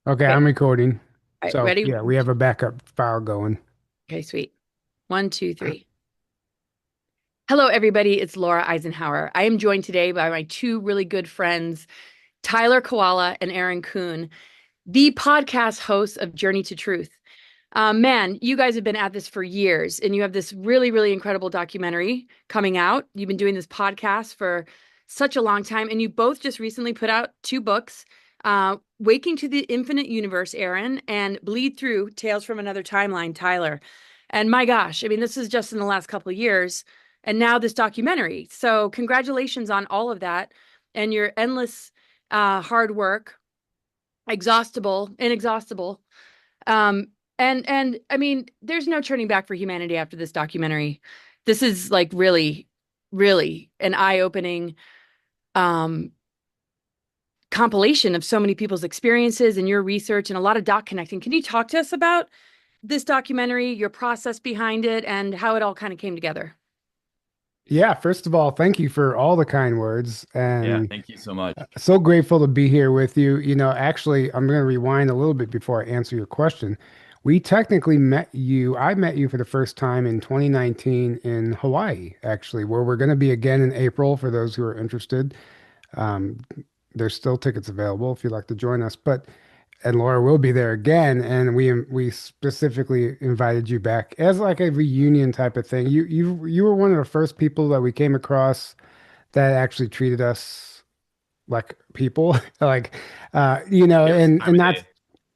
Okay, Okay. I'm recording. All right. So Ready? yeah, we have a backup file going. Okay, sweet. One, two, three. Hello, everybody. It's Laura Eisenhower. I am joined today by my two really good friends, Tyler Koala and Aaron Kuhn, the podcast hosts of Journey to Truth. Man, you guys have been at this for years, and you have this really, really incredible documentary coming out. You've been doing this podcast for such a long time, and you both just recently put out two books, Waking to the Infinite Universe, Aaron, and Bleed Through Tales from Another Timeline, Tyler. And my gosh, I mean, this is just in the last couple of years, and now this documentary. So, congratulations on all of that and your endless hard work, inexhaustible. Um, and I mean, there's no turning back for humanity after this documentary. This is like really, really an eye-opening um compilation of so many people's experiences and your research and a lot of dot connecting. Can you talk to us about this documentary, your process behind it, and how it all kind of came together? Yeah, first of all, thank you for all the kind words Yeah, and thank you so much. so grateful to be here with you. Actually, I'm going to rewind a little bit before I answer your question. We technically met you. I met you for the first time in 2019 in Hawaii, actually, where we're going to be again in April for those who are interested. Um, there's still tickets available if you'd like to join us. But and Laura will be there again, and we specifically invited you back as like a reunion type of thing. You were one of the first people that we came across that actually treated us like people, like Give us the and time of day.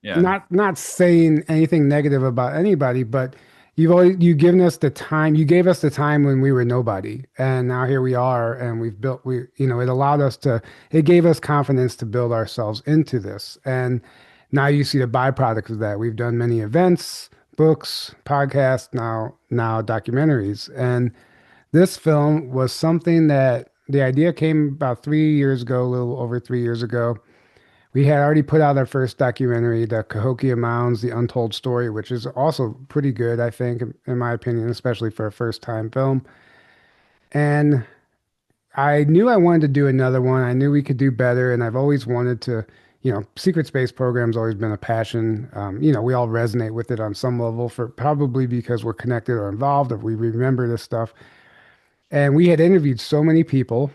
Yeah. not saying anything negative about anybody, but you've given us the time. You gave us the time when we were nobody, and now here we are, and it allowed us to. It gave us confidence to build ourselves into this, and now you see the byproduct of that. We've done many events, books, podcasts, now documentaries, and this film was something that the idea came about 3 years ago, a little over 3 years ago. We had already put out our first documentary, The Cahokia Mounds, The Untold Story, which is also pretty good, I think, in my opinion, especially for a first time film. And I knew I wanted to do another one. I knew we could do better. And I've always wanted to, secret space programs always been a passion. We all resonate with it on some level for probably because we're connected or involved or we remember this stuff. And we had interviewed so many people,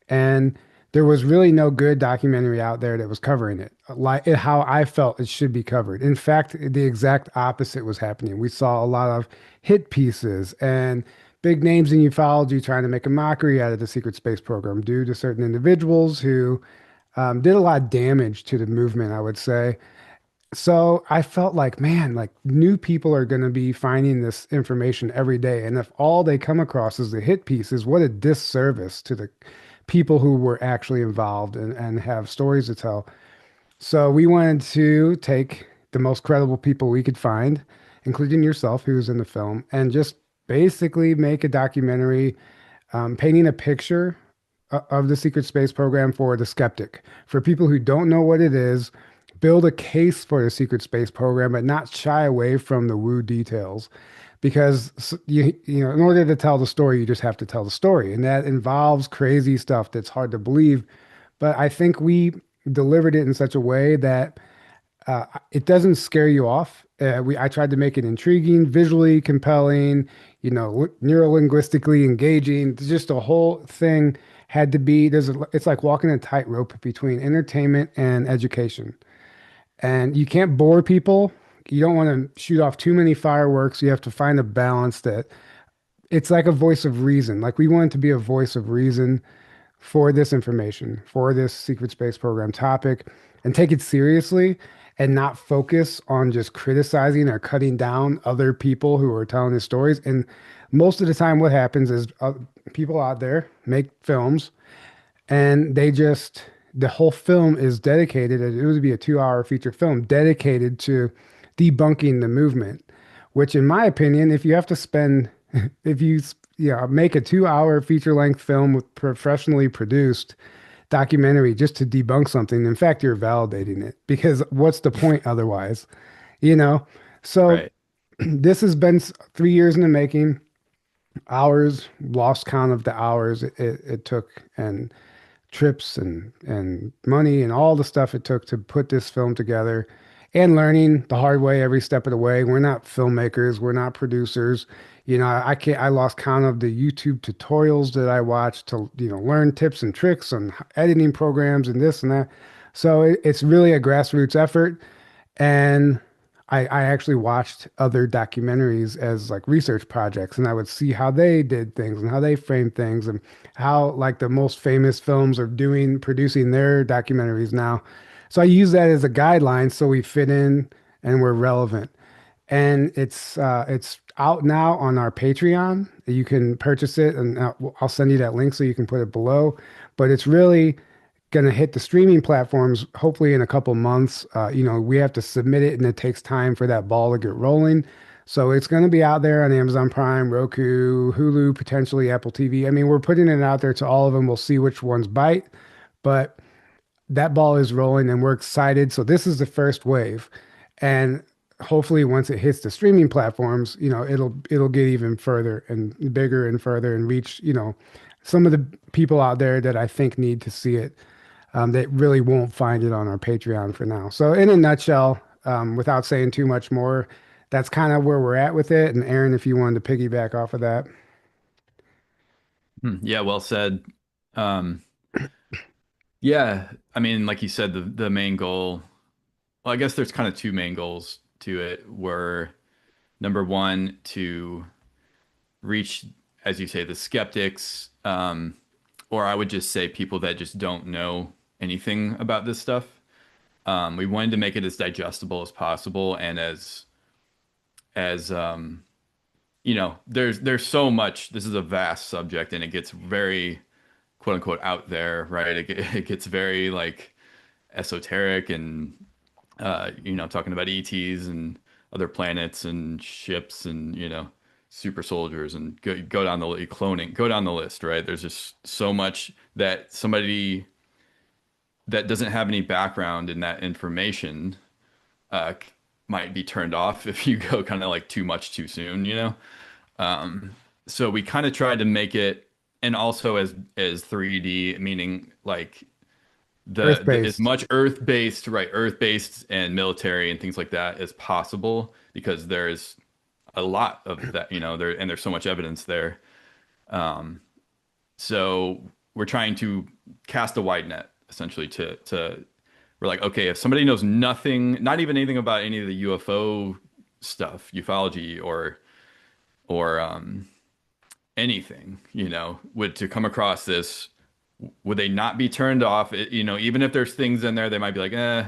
and there was really no good documentary out there that was covering it, like how I felt it should be covered. In fact, the exact opposite was happening. We saw a lot of hit pieces and big names in ufology trying to make a mockery out of the secret space program due to certain individuals who did a lot of damage to the movement, I would say. So I felt like, man, like new people are going to be finding this information every day. And if all they come across is the hit pieces, what a disservice to the people who were actually involved and have stories to tell. So we wanted to take the most credible people we could find, including yourself, who was in the film, and just basically make a documentary painting a picture of the secret space program for the skeptic, for people who don't know what it is, build a case for the secret space program, but not shy away from the woo details. Because in order to tell the story, you just have to tell the story, and that involves crazy stuff that's hard to believe. But I think we delivered it in such a way that it doesn't scare you off. I tried to make it intriguing, visually compelling, neurolinguistically engaging. Just the whole thing had to be it's like walking a tightrope between entertainment and education. And you can't bore people. You don't want to shoot off too many fireworks. You have to find a balance that it's like a voice of reason. Like we want it to be a voice of reason for this information, for this secret space program topic, and take it seriously and not focus on just criticizing or cutting down other people who are telling the stories. And most of the time, what happens is people out there make films and the whole film is dedicated, it would be a 2 hour feature film dedicated to debunking the movement, which in my opinion, if you have to spend, if you, make a 2 hour feature length film with professionally produced documentary just to debunk something, in fact, you're validating it because what's the point otherwise, you know? So Right. this has been 3 years in the making, hours, lost count of the hours it took and trips and money and all the stuff it took to put this film together. and learning the hard way every step of the way. We're not filmmakers, we're not producers. I can't, I lost count of the YouTube tutorials that I watched to, learn tips and tricks on editing programs and this and that. So it's really a grassroots effort. And I actually watched other documentaries as like research projects, and I would see how they did things and how they framed things and how like the most famous films are producing their documentaries now. So I use that as a guideline so we fit in and we're relevant. And it's out now on our Patreon. You can purchase it, and I'll send you that link so you can put it below. But it's really going to hit the streaming platforms hopefully in a couple months. We have to submit it, and it takes time for that ball to get rolling. So it's going to be out there on Amazon Prime, Roku, Hulu, potentially Apple TV. I mean, we're putting it out there to all of them. We'll see which ones bite, but that ball is rolling and we're excited. So this is the first wave. And hopefully once it hits the streaming platforms, it'll get even further and bigger and further and reach, some of the people out there that I think need to see it, that really won't find it on our Patreon for now. So in a nutshell, without saying too much more, that's kind of where we're at with it. And Aaron, if you wanted to piggyback off of that. Yeah, well said. Um, yeah, I mean, like you said, the main goal, well, I guess there's kind of two main goals to it, were number one, to reach, as you say, the skeptics, or I would just say people that just don't know anything about this stuff. We wanted to make it as digestible as possible and as there's so much. This is a vast subject, and it gets very quote unquote out there, right? It gets very like esoteric and talking about ETs and other planets and ships and super soldiers and go down the cloning, go down the list, right? There's just so much that somebody that doesn't have any background in that information uh, might be turned off if you go kind of like too much too soon, you know? So we kind of tried to make it, and also as 3D, meaning like the as Earth-based. much Earth-based, right, Earth-based and military and things like that as possible, because there's a lot of that, there's so much evidence there. So we're trying to cast a wide net, essentially, to we're like, okay, if somebody knows nothing, not even anything about any of the UFO stuff, ufology or anything, would to come across this, would they not be turned off? Even if there's things in there, they might be like,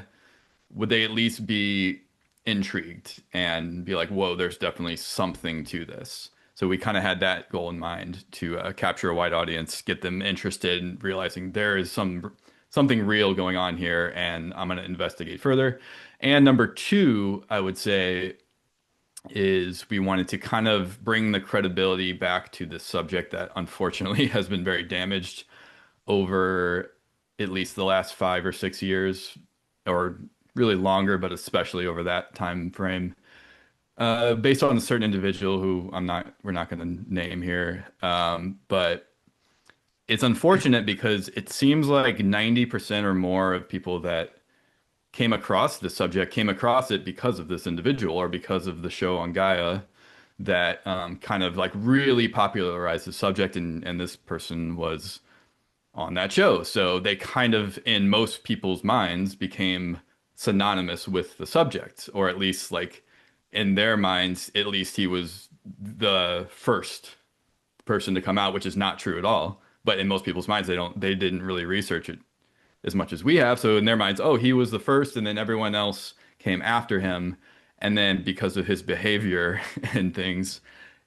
would they at least be intrigued and be like, whoa, there's definitely something to this. So we kind of had that goal in mind to capture a wide audience, get them interested in realizing there is something real going on here, and I'm going to investigate further. And number two, I would say, is we wanted to kind of bring the credibility back to this subject that unfortunately has been very damaged over at least the last 5 or 6 years, or really longer, but especially over that time frame, based on a certain individual who we're not going to name here. But it's unfortunate because it seems like 90% or more of people that came across the subject came across it because of this individual or because of the show on Gaia that kind of like really popularized the subject, and this person was on that show. So they kind of, in most people's minds, became synonymous with the subject, or at least like in their minds, at least he was the first person to come out, which is not true at all. But in most people's minds, they didn't really research it as much as we have. So in their minds, oh, he was the first, and then everyone else came after him. And then because of his behavior and things,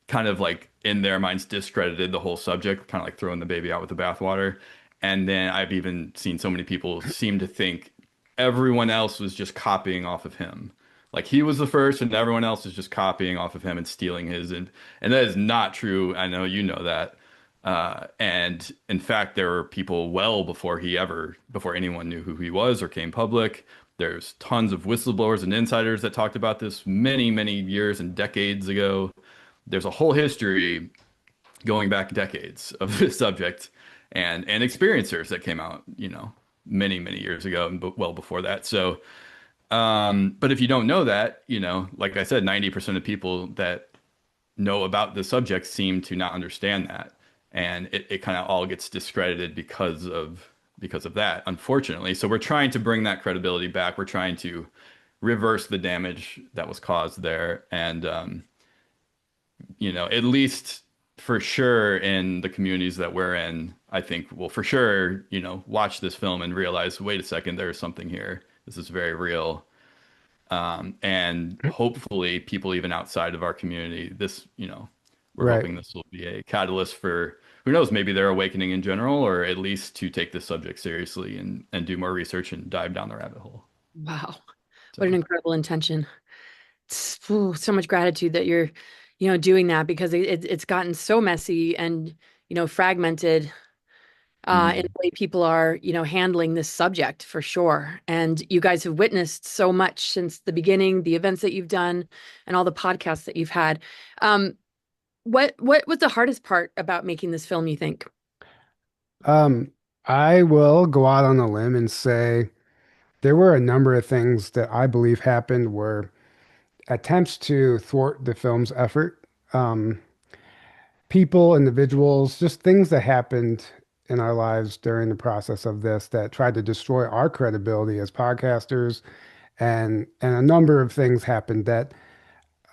kind of like in their minds discredited the whole subject, kind of like throwing the baby out with the bathwater. And then I've even seen so many people seem to think everyone else was just copying off of him. Like he was the first and everyone else is just copying off of him and stealing his, and that is not true. I know you know that. And in fact, there were people well before anyone knew who he was or came public. There's tons of whistleblowers and insiders that talked about this many, many years and decades ago. There's a whole history going back decades of this subject, and experiencers that came out, many, many years ago and well before that. So But if you don't know that, like I said, 90% of people that know about the subject seem to not understand that. And it kind of all gets discredited because of that, unfortunately. So we're trying to bring that credibility back. We're trying to reverse the damage that was caused there. And at least for sure in the communities that we're in, I think will for sure, watch this film and realize, wait a second, there's something here. This is very real. And hopefully people even outside of our community, we're Right. hoping this will be a catalyst for, who knows, maybe their awakening in general, or at least to take this subject seriously and do more research and dive down the rabbit hole. Wow. What an So, incredible intention. So much gratitude that you're, doing that because it's gotten so messy and, fragmented in the mm. way people are, handling this subject for sure. And you guys have witnessed so much since the beginning, the events that you've done and all the podcasts that you've had. Um, what was the hardest part about making this film, you think? Um, I will go out on a limb and say there were a number of things that I believe happened were attempts to thwart the film's effort. Um, People, individuals, just things that happened in our lives during the process of this that tried to destroy our credibility as podcasters, and a number of things happened that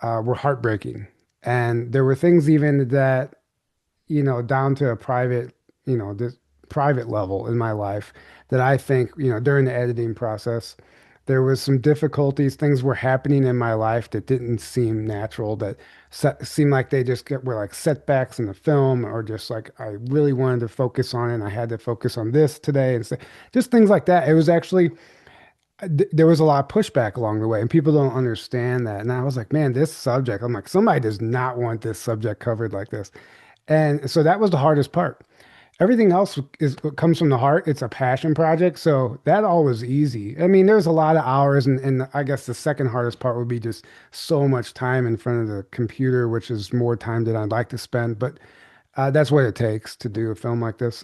were heartbreaking. And there were things even that, down to a private, this private level in my life that I think, during the editing process, there was some difficulties. Things were happening in my life that didn't seem natural, that seemed like they just were like setbacks in the film, or just like I really wanted to focus on it and I had to focus on this today and just things like that. It was actually there was a lot of pushback along the way, and people don't understand that. And I was like, man, this subject, I'm like, somebody does not want this subject covered like this. And so that was the hardest part. Everything else is what comes from the heart. It's a passion project. So that all was easy. I mean, there's a lot of hours, and I guess the second hardest part would be just so much time in front of the computer, which is more time than I'd like to spend. But that's what it takes to do a film like this.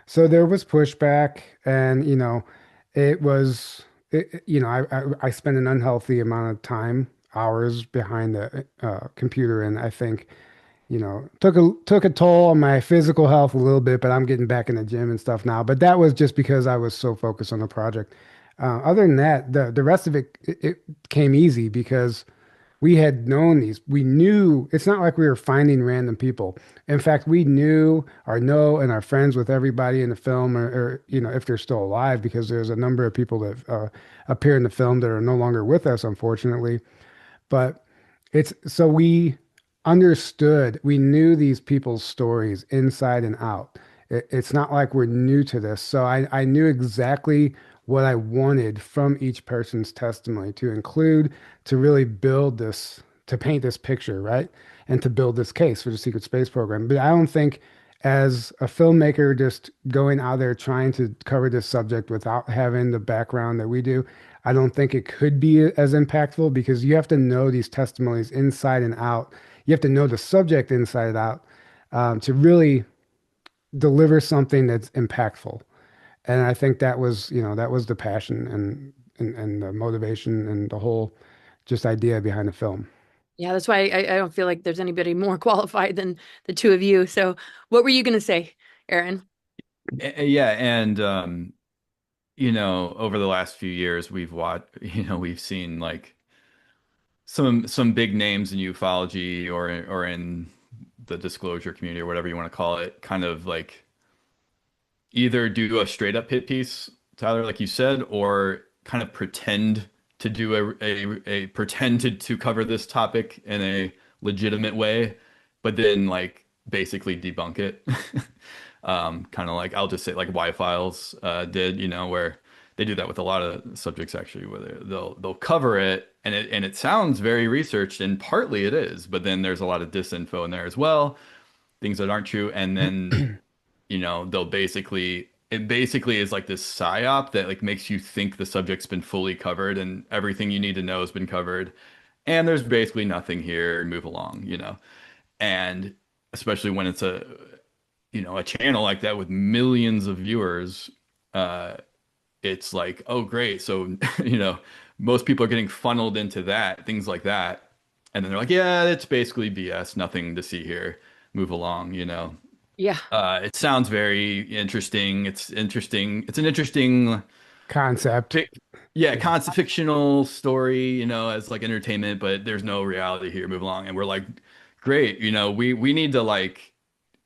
So there was pushback, and it was, I spent an unhealthy amount of time, hours behind the computer, and I think took a toll on my physical health a little bit, but I'm getting back in the gym and stuff now. But that was just because I was so focused on the project. Other than that, the rest of it came easy because we had known these. We knew it's not like we were finding random people. In fact, we knew or know and are friends with everybody in the film, or if they're still alive, because there's a number of people that appear in the film that are no longer with us, unfortunately. But it's so we understood, we knew these people's stories inside and out. It's not like we're new to this. So I knew exactly what I wanted from each person's testimony to include, to really build this, to paint this picture, right? And to build this case for the secret space program. But I don't think, as a filmmaker, just going out there trying to cover this subject without having the background that we do, I don't think it could be as impactful, because you have to know these testimonies inside and out. You have to know the subject inside out, to really deliver something that's impactful. And I think that was the passion and the motivation and the whole just idea behind the film. Yeah, that's why I don't feel like there's anybody more qualified than the two of you. So, what were you going to say, Aaron? Yeah, and over the last few years, we've watched, we've seen like some big names in ufology or in the disclosure community or whatever you want to call it, kind of like either do a straight up hit piece, Tyler, like you said, or kind of pretend to do a pretend to cover this topic in a legitimate way, but then like basically debunk it. Kind of like, I'll just say like Y Files did, where they do that with a lot of subjects actually, where they'll cover it and it sounds very researched, and partly it is, but then there's a lot of disinfo in there as well, things that aren't true, and then they'll basically, it basically is like this psyop that like makes you think the subject's been fully covered and everything you need to know has been covered. And there's basically nothing here, move along. And especially when it's a channel like that with millions of viewers, it's like, oh great. So, most people are getting funneled into that, things like that. And then they're like, yeah, it's basically BS, nothing to see here. Move along, you know. Yeah. It sounds very interesting. It's interesting. It's an interesting, Concept. fic yeah, Yeah. concept fictional story, you know, as like entertainment, but there's no reality here. Move along. And we're like, great, you know, we need to like,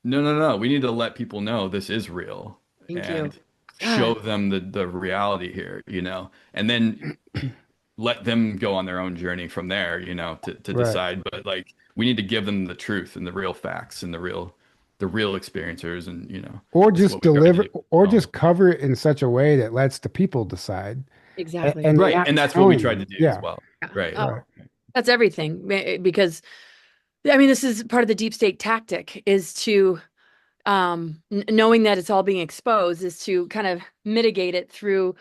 no, no, no, we need to let people know this is real Thank you. and show God. them the reality here, you know, and then let them go on their own journey from there, you know, to Right. decide. But like we need to give them the truth and the real facts and the real experiencers, and you know, Or it's just what we try to deliver, do. or Oh, just cover it in such a way that lets the people decide. Exactly. And they're right, not and that's what we telling tried to you. do as Yeah. well. Yeah. Right. Oh, Right. that's everything. Because I mean, this is part of the deep state tactic is to knowing that it's all being exposed is to kind of mitigate it through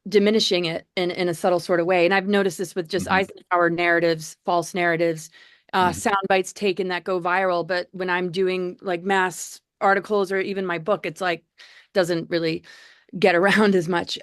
diminishing it in a subtle sort of way. And I've noticed this with just Hmm. Eisenhower narratives, false narratives, Hmm. sound bites taken that go viral. But when I'm doing like mass articles or even my book, it's like doesn't really get around as much.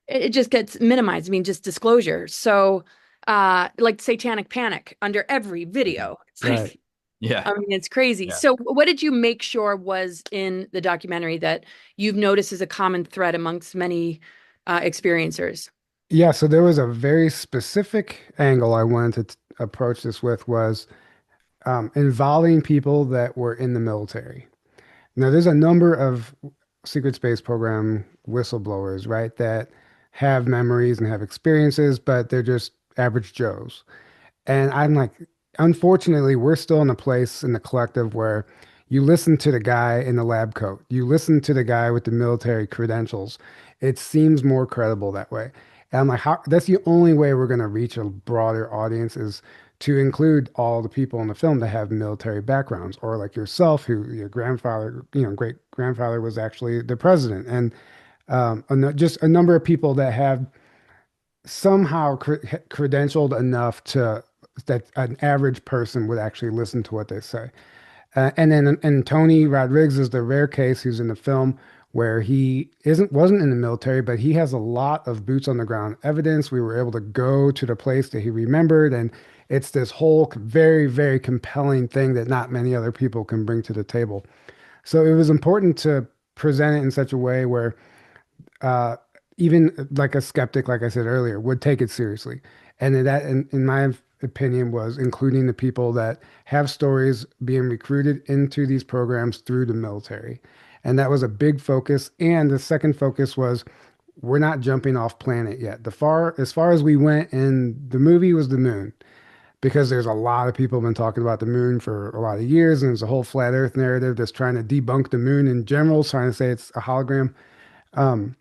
It just gets minimized. I mean, just disclosure. So, like satanic panic under every Hmm. video. It's Right. like, Yeah. I mean, it's crazy. Yeah. So, what did you make sure was in the documentary that you've noticed as a common thread amongst many experiencers? Yeah. So there was a very specific angle I wanted to approach this with was involving people that were in the military. Now, there's a number of secret space program whistleblowers, right, that have memories and have experiences, but they're just average Joes. And I'm like, unfortunately, we're still in a place in the collective where you listen to the guy in the lab coat, you listen to the guy with the military credentials. It seems more credible that way. And I'm like, how, that's the only way we're going to reach a broader audience is to include all the people in the film that have military backgrounds, or like yourself, who your grandfather, great grandfather was actually the president, and just a number of people that have somehow credentialed enough to that an average person would actually listen to what they say. And Tony Rodriguez is the rare case who's in the film where he wasn't in the military, but he has a lot of boots on the ground evidence. We were able to go to the place that he remembered, and it's this whole very, very compelling thing that not many other people can bring to the table. So it was important to present it in such a way where uh, even like a skeptic, like I said earlier, would take it seriously. And that, in my opinion, was including the people that have stories being recruited into these programs through the military. And that was a big focus. And the second focus was we're not jumping off planet yet. As far as we went in the movie was the moon, because there's a lot of people have been talking about the moon for a lot of years, and there's a whole flat Earth narrative that's trying to debunk the moon in general, trying to say it's a hologram. Um,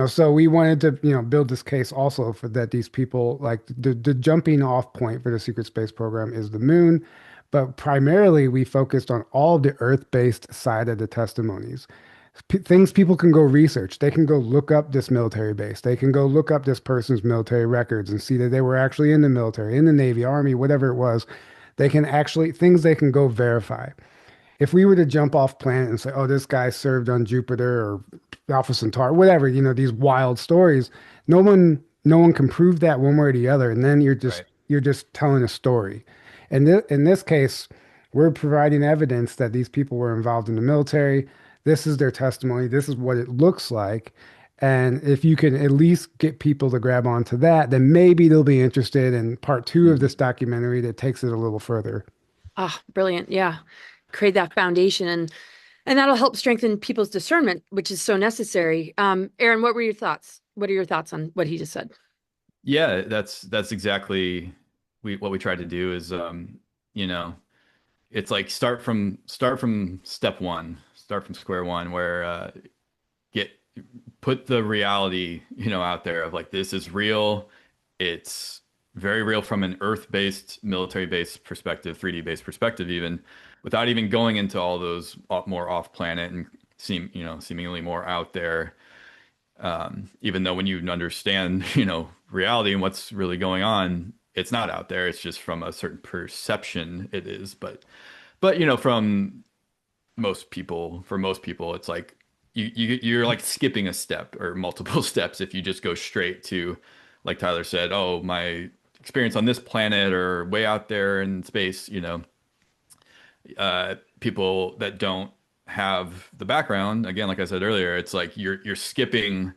so we wanted to, build this case also for that these people like the jumping off point for the secret space program is the moon, but primarily we focused on all the Earth-based side of the testimonies. Things people can go research. They can go look up this military base. They can go look up this person's military records and see that they were actually in the military, in the Navy, Army, whatever it was. They can actually things they can go verify. If we were to jump off planet and say, oh, this guy served on Jupiter or Alpha Centauri, whatever, these wild stories, no one can prove that one way or the other. And then Right. you're just telling a story. And in this case, we're providing evidence that these people were involved in the military. This is their testimony. This is what it looks like. And if you can at least get people to grab onto that, then maybe they'll be interested in part two of Hmm. this documentary that takes it a little further. Ah, brilliant. Yeah. Create that foundation and that'll help strengthen people's discernment, which is so necessary. Aaron, what were your thoughts? What are your thoughts on what he just said? Yeah, that's exactly what we tried to do is you know, it's like start from step one, start from square one where get put the reality, out there of like this is real. It's very real from an Earth-based, military-based perspective, 3D-based perspective, even without even going into all those more off-planet and seemingly more out there. Even though when you understand, reality and what's really going on, it's not out there. It's just from a certain perception it is. But from most people, for most people, it's like you're like skipping a step or multiple steps if you just go straight to, like Tyler said, oh, my experience on this planet or way out there in space, people that don't have the background, again, like I said earlier, it's like you're skipping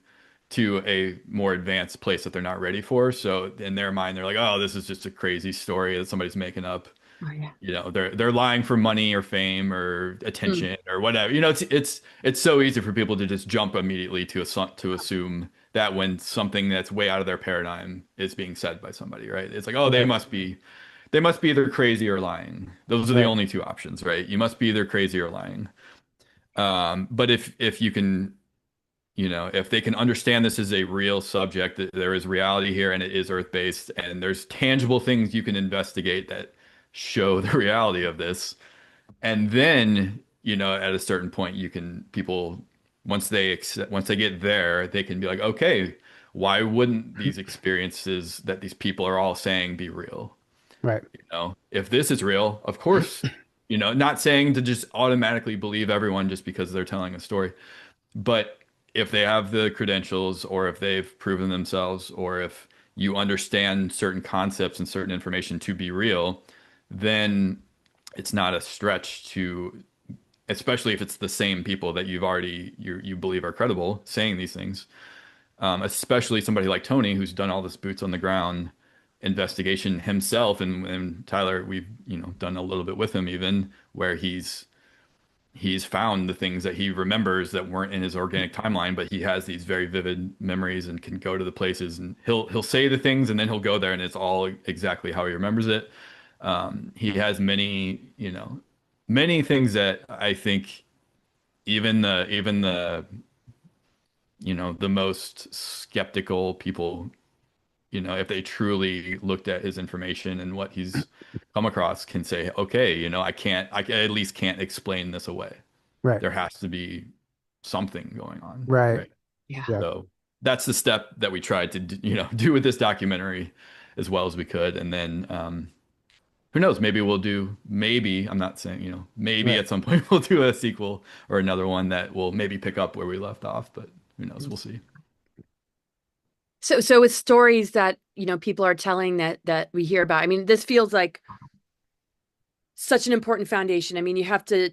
to a more advanced place that they're not ready for. So in their mind, they're like, oh, this is just a crazy story that somebody's making up. Oh yeah. They're lying for money or fame or Mm. attention or whatever. It's so easy for people to just jump immediately to assume that when something that's way out of their paradigm is being said by somebody, right? It's like, oh, Right, they must be either crazy or lying. Those are the right, only two options, right? You must be either crazy or lying. But if you can, if they can understand this is a real subject, that there is reality here and it is Earth-based, and there's tangible things you can investigate that show the reality of this, and then, at a certain point, people, once they get there, they can be like, okay, why wouldn't these experiences that these people are all saying be real? right, If this is real, of course, not saying to just automatically believe everyone just because they're telling a story, but if they have the credentials or if they've proven themselves or if you understand certain concepts and certain information to be real, then it's not a stretch to, especially if it's the same people that you believe are credible saying these things. Especially somebody like Tony, who's done all this boots on the ground investigation himself, and Tyler, we've done a little bit with him even, where he's found the things that he remembers that weren't in his organic timeline, but he has these very vivid memories and can go to the places, and he'll say the things and then he'll go there and it's all exactly how he remembers it. He has many things that I think even the the most skeptical people, if they truly looked at his information and what he's come across, can say, okay, I at least can't explain this away. right, There has to be something going on, right. right? Yeah. Yeah, So that's the step that we tried to, do with this documentary as well as we could. And then, who knows? Maybe, I'm not saying, maybe right. at some point we'll do a sequel or another one that will maybe pick up where we left off, but who knows? We'll see. So with stories that, people are telling that we hear about, I mean, this feels like such an important foundation. I mean, you have to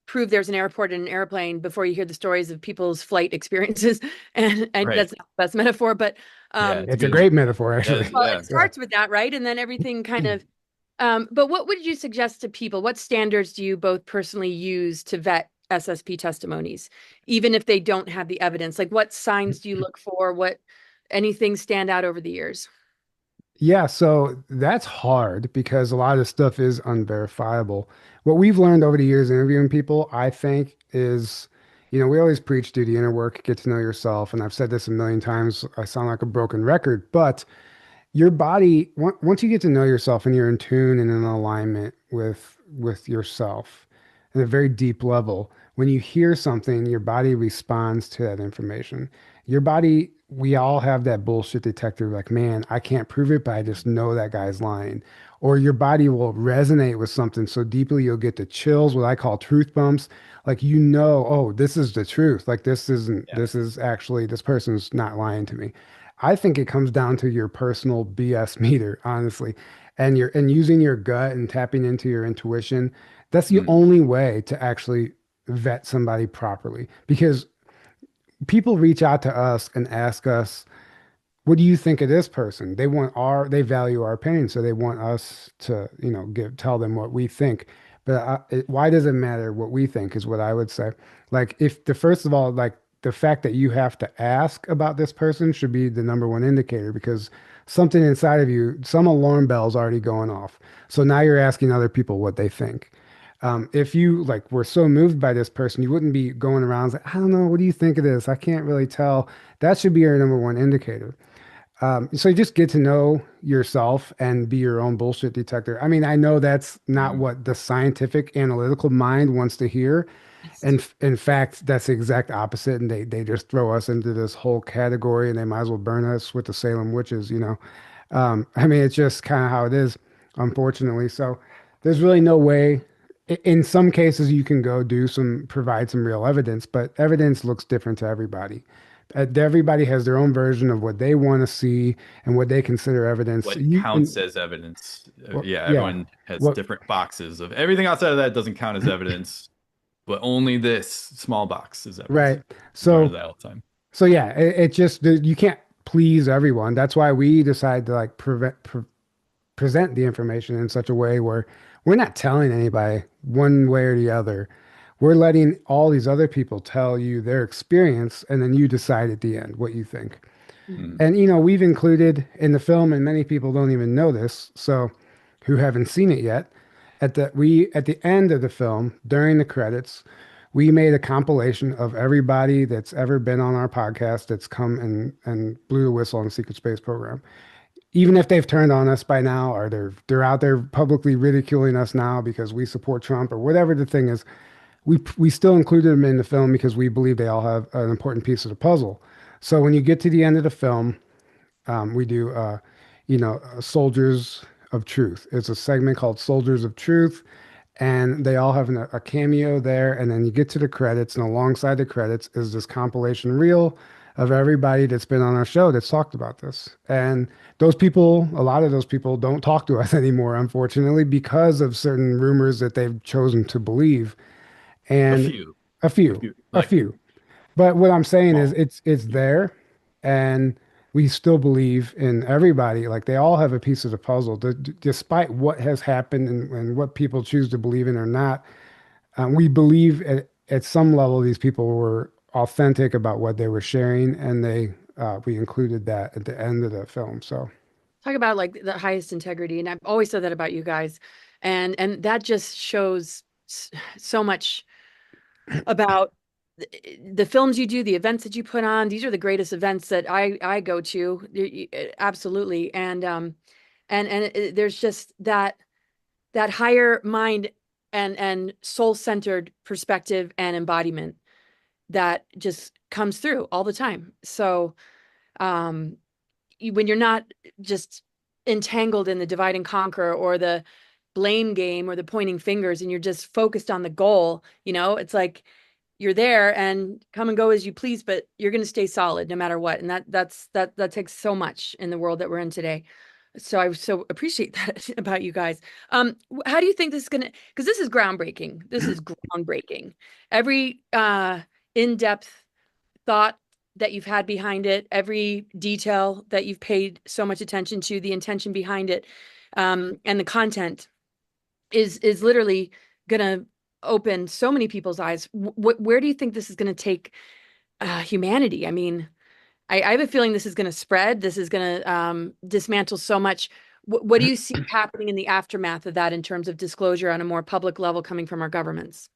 prove there's an airport and an airplane before you hear the stories of people's flight experiences. And Right. that's not the best metaphor, but Yeah, it's It's a good. great metaphor, actually. well, Yeah. it Yeah. starts with that, right? And then everything kind of but what would you suggest to people? What standards do you both personally use to vet SSP testimonies, even if they don't have the evidence? Like what signs do you look for? What anything stand out over the years? Yeah, so that's hard because a lot of this stuff is unverifiable. What we've learned over the years interviewing people, I think, is, we always preach do the inner work, get to know yourself. And I've said this a million times. I sound like a broken record, but your body, once you get to know yourself and you're in tune and in alignment with yourself at a very deep level, when you hear something, your body responds to that information. Your body, we all have that bullshit detector, like, man, I can't prove it, but I just know that guy's lying. Or your body will resonate with something so deeply you'll get the chills, what I call truth bumps. Like, oh, this is the truth. Like, Yeah. this is actually, this person's not lying to me. I think it comes down to your personal BS meter, honestly, and using your gut and tapping into your intuition. That's the Mm. only way to actually vet somebody properly because people reach out to us and ask us, what do you think of this person? They value our opinion, so they want us to, tell them what we think. But why does it matter what we think is what I would say. Like if the first of all, like the fact that you have to ask about this person should be the number one indicator because something inside of you, some alarm bell's already going off. So now you're asking other people what they think. If you like were so moved by this person, you wouldn't be going around like, I don't know, what do you think of this? I can't really tell. That should be your number one indicator. So you just get to know yourself and be your own bullshit detector. I mean, I know that's not Mm. what the scientific analytical mind wants to hear. And in fact, that's the exact opposite. And they just throw us into this whole category and they might as well burn us with the Salem witches. I mean, it's just kind of how it is, unfortunately. So there's really no way. in some cases you can go provide some real evidence, but evidence looks different to everybody. Everybody has their own version of what they want to see and what they consider evidence. What counts as evidence? Well, Yeah, yeah, everyone has what different boxes of everything outside of that doesn't count as evidence, but only this small box is evidence. right. We run into So that all the time. so yeah, it just you can't please everyone. That's why we decide to like present the information in such a way where we're not telling anybody one way or the other. We're letting all these other people tell you their experience, and then you decide at the end what you think. Mhm. Mm. And we've included in the film, and many people don't even know this, so who haven't seen it yet, at the end of the film, during the credits, we made a compilation of everybody that's ever been on our podcast that's come and blew the whistle on the secret space program. Even if they've turned on us by now, or they're out there publicly ridiculing us now because we support Trump or whatever the thing is, we still included them in the film because we believe they all have an important piece of the puzzle. So when you get to the end of the film, we do, Soldiers of Truth. It's a segment called Soldiers of Truth, and they all have a cameo there. And then you get to the credits, and alongside the credits is this compilation reel of everybody that's been on our show that's talked about this. And those people, a lot of those people don't talk to us anymore, unfortunately, because of certain rumors that they've chosen to believe. A And few, a a few, few, a like few. But what I'm saying is small. it's there, and we still believe in everybody. Like they all have a piece of the puzzle, despite what has happened and what people choose to believe in or not. We believe at some level these people were authentic about what they were sharing, and we included that at the end of the film. So Talk about like the highest integrity, and I've always said that about you guys, and that just shows so much about the films you do, the events that you put on. These are the greatest events that I go to. Absolutely. There's just that higher mind and soul-centered perspective and embodiment that just comes through all the time. So um when you're not just entangled in the divide and conquer or the blame game or the pointing fingers, and you're just focused on the goal, it's like you're there and come and go as you please, but you're going to stay solid no matter what. And that takes so much in the world that we're in today. So I so appreciate that about you guys. How do you think this is gonna? Because this is groundbreaking. This is groundbreaking. Every in-depth thought that you've had behind it, every detail that you've paid so much attention to, the intention behind it, and the content is literally gonna open so many people's eyes. Where do you think this is gonna take humanity? I mean, I have a feeling this is going to spread. This is going to dismantle so much. What do you see happening in the aftermath of that in terms of disclosure on a more public level coming from our governments?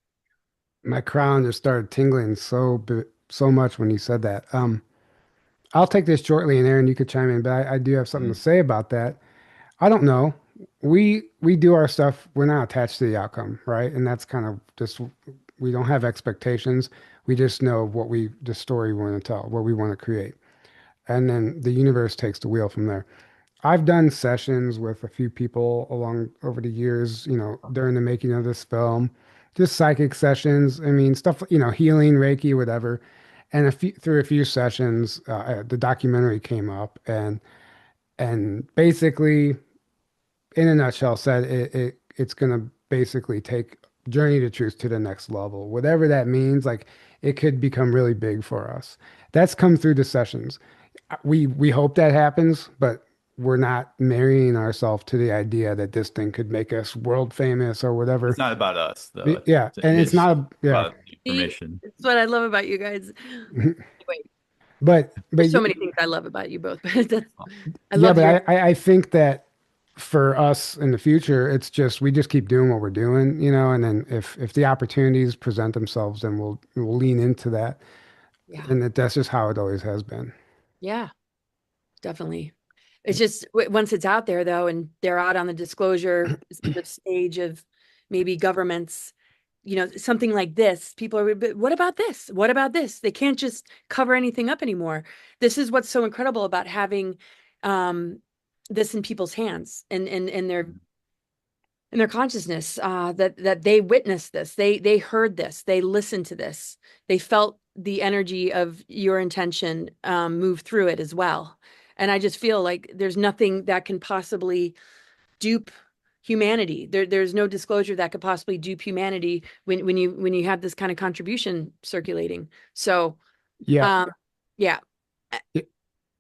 my crown just started tingling so much when you said that. I'll take this shortly, and Aaron, you could chime in, but I do have something to Mm. say about that. I don't know. We do our stuff. We're not attached to the outcome, right? And that's kind of just we don't have expectations. We just know the story we want to tell, what we want to create, and then the universe takes the wheel from there. I've done sessions with a few people along over the years, during the making of this film, just psychic sessions. I mean, stuff, healing, Reiki, whatever. And through a few sessions, the documentary came up, and basically, in a nutshell, said it's gonna basically take Journey to Truth to the next level, whatever that means. Like it could become really big for us. That's come through the sessions. We hope that happens, but we're not marrying ourselves to the idea that this thing could make us world famous or whatever. It's not about us though. Yeah, and it's It's not yeah. about the See, information. that's what I love about you guys. Anyway, But there's so many things I love about you both, but I yeah, love but your I think that for us in the future, it's just we just keep doing what we're doing, and then if the opportunities present themselves, then we'll lean into that. yeah, And that's just how it always has been. yeah, definitely. It's just once it's out there though, and they're out on the disclosure sort of stage of maybe governments, something like this, people are, "But what about this? What about this?" They can't just cover anything up anymore. This is what's so incredible about having um, this in people's hands and their in their consciousness, that they witnessed this, they heard this, they listened to this, they felt the energy of your intention move through it as well. And I just feel like there's nothing that can possibly dupe humanity. There's no disclosure that could possibly dupe humanity when you have this kind of contribution circulating. So Yeah. um, yeah,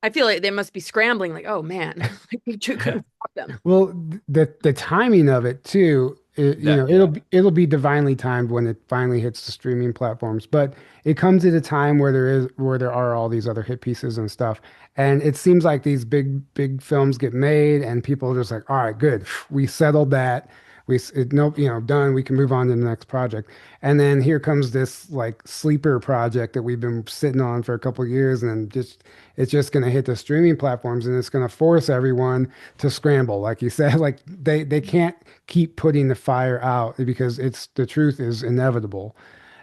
I feel like they must be scrambling, like, oh man, like, we couldn't stop them. Well, the timing of it too, That, yeah. it'll be divinely timed when it finally hits the streaming platforms. But it comes at a time where there are all these other hit pieces and stuff, and it seems like these big films get made, and people are just like, all right, good, we settled that. Nope, done. We can move on to the next project. And then here comes this like sleeper project that we've been sitting on for a couple of years, and just it's just going to hit the streaming platforms, and it's going to force everyone to scramble, like you said. Like they can't keep putting the fire out because it's the truth is inevitable.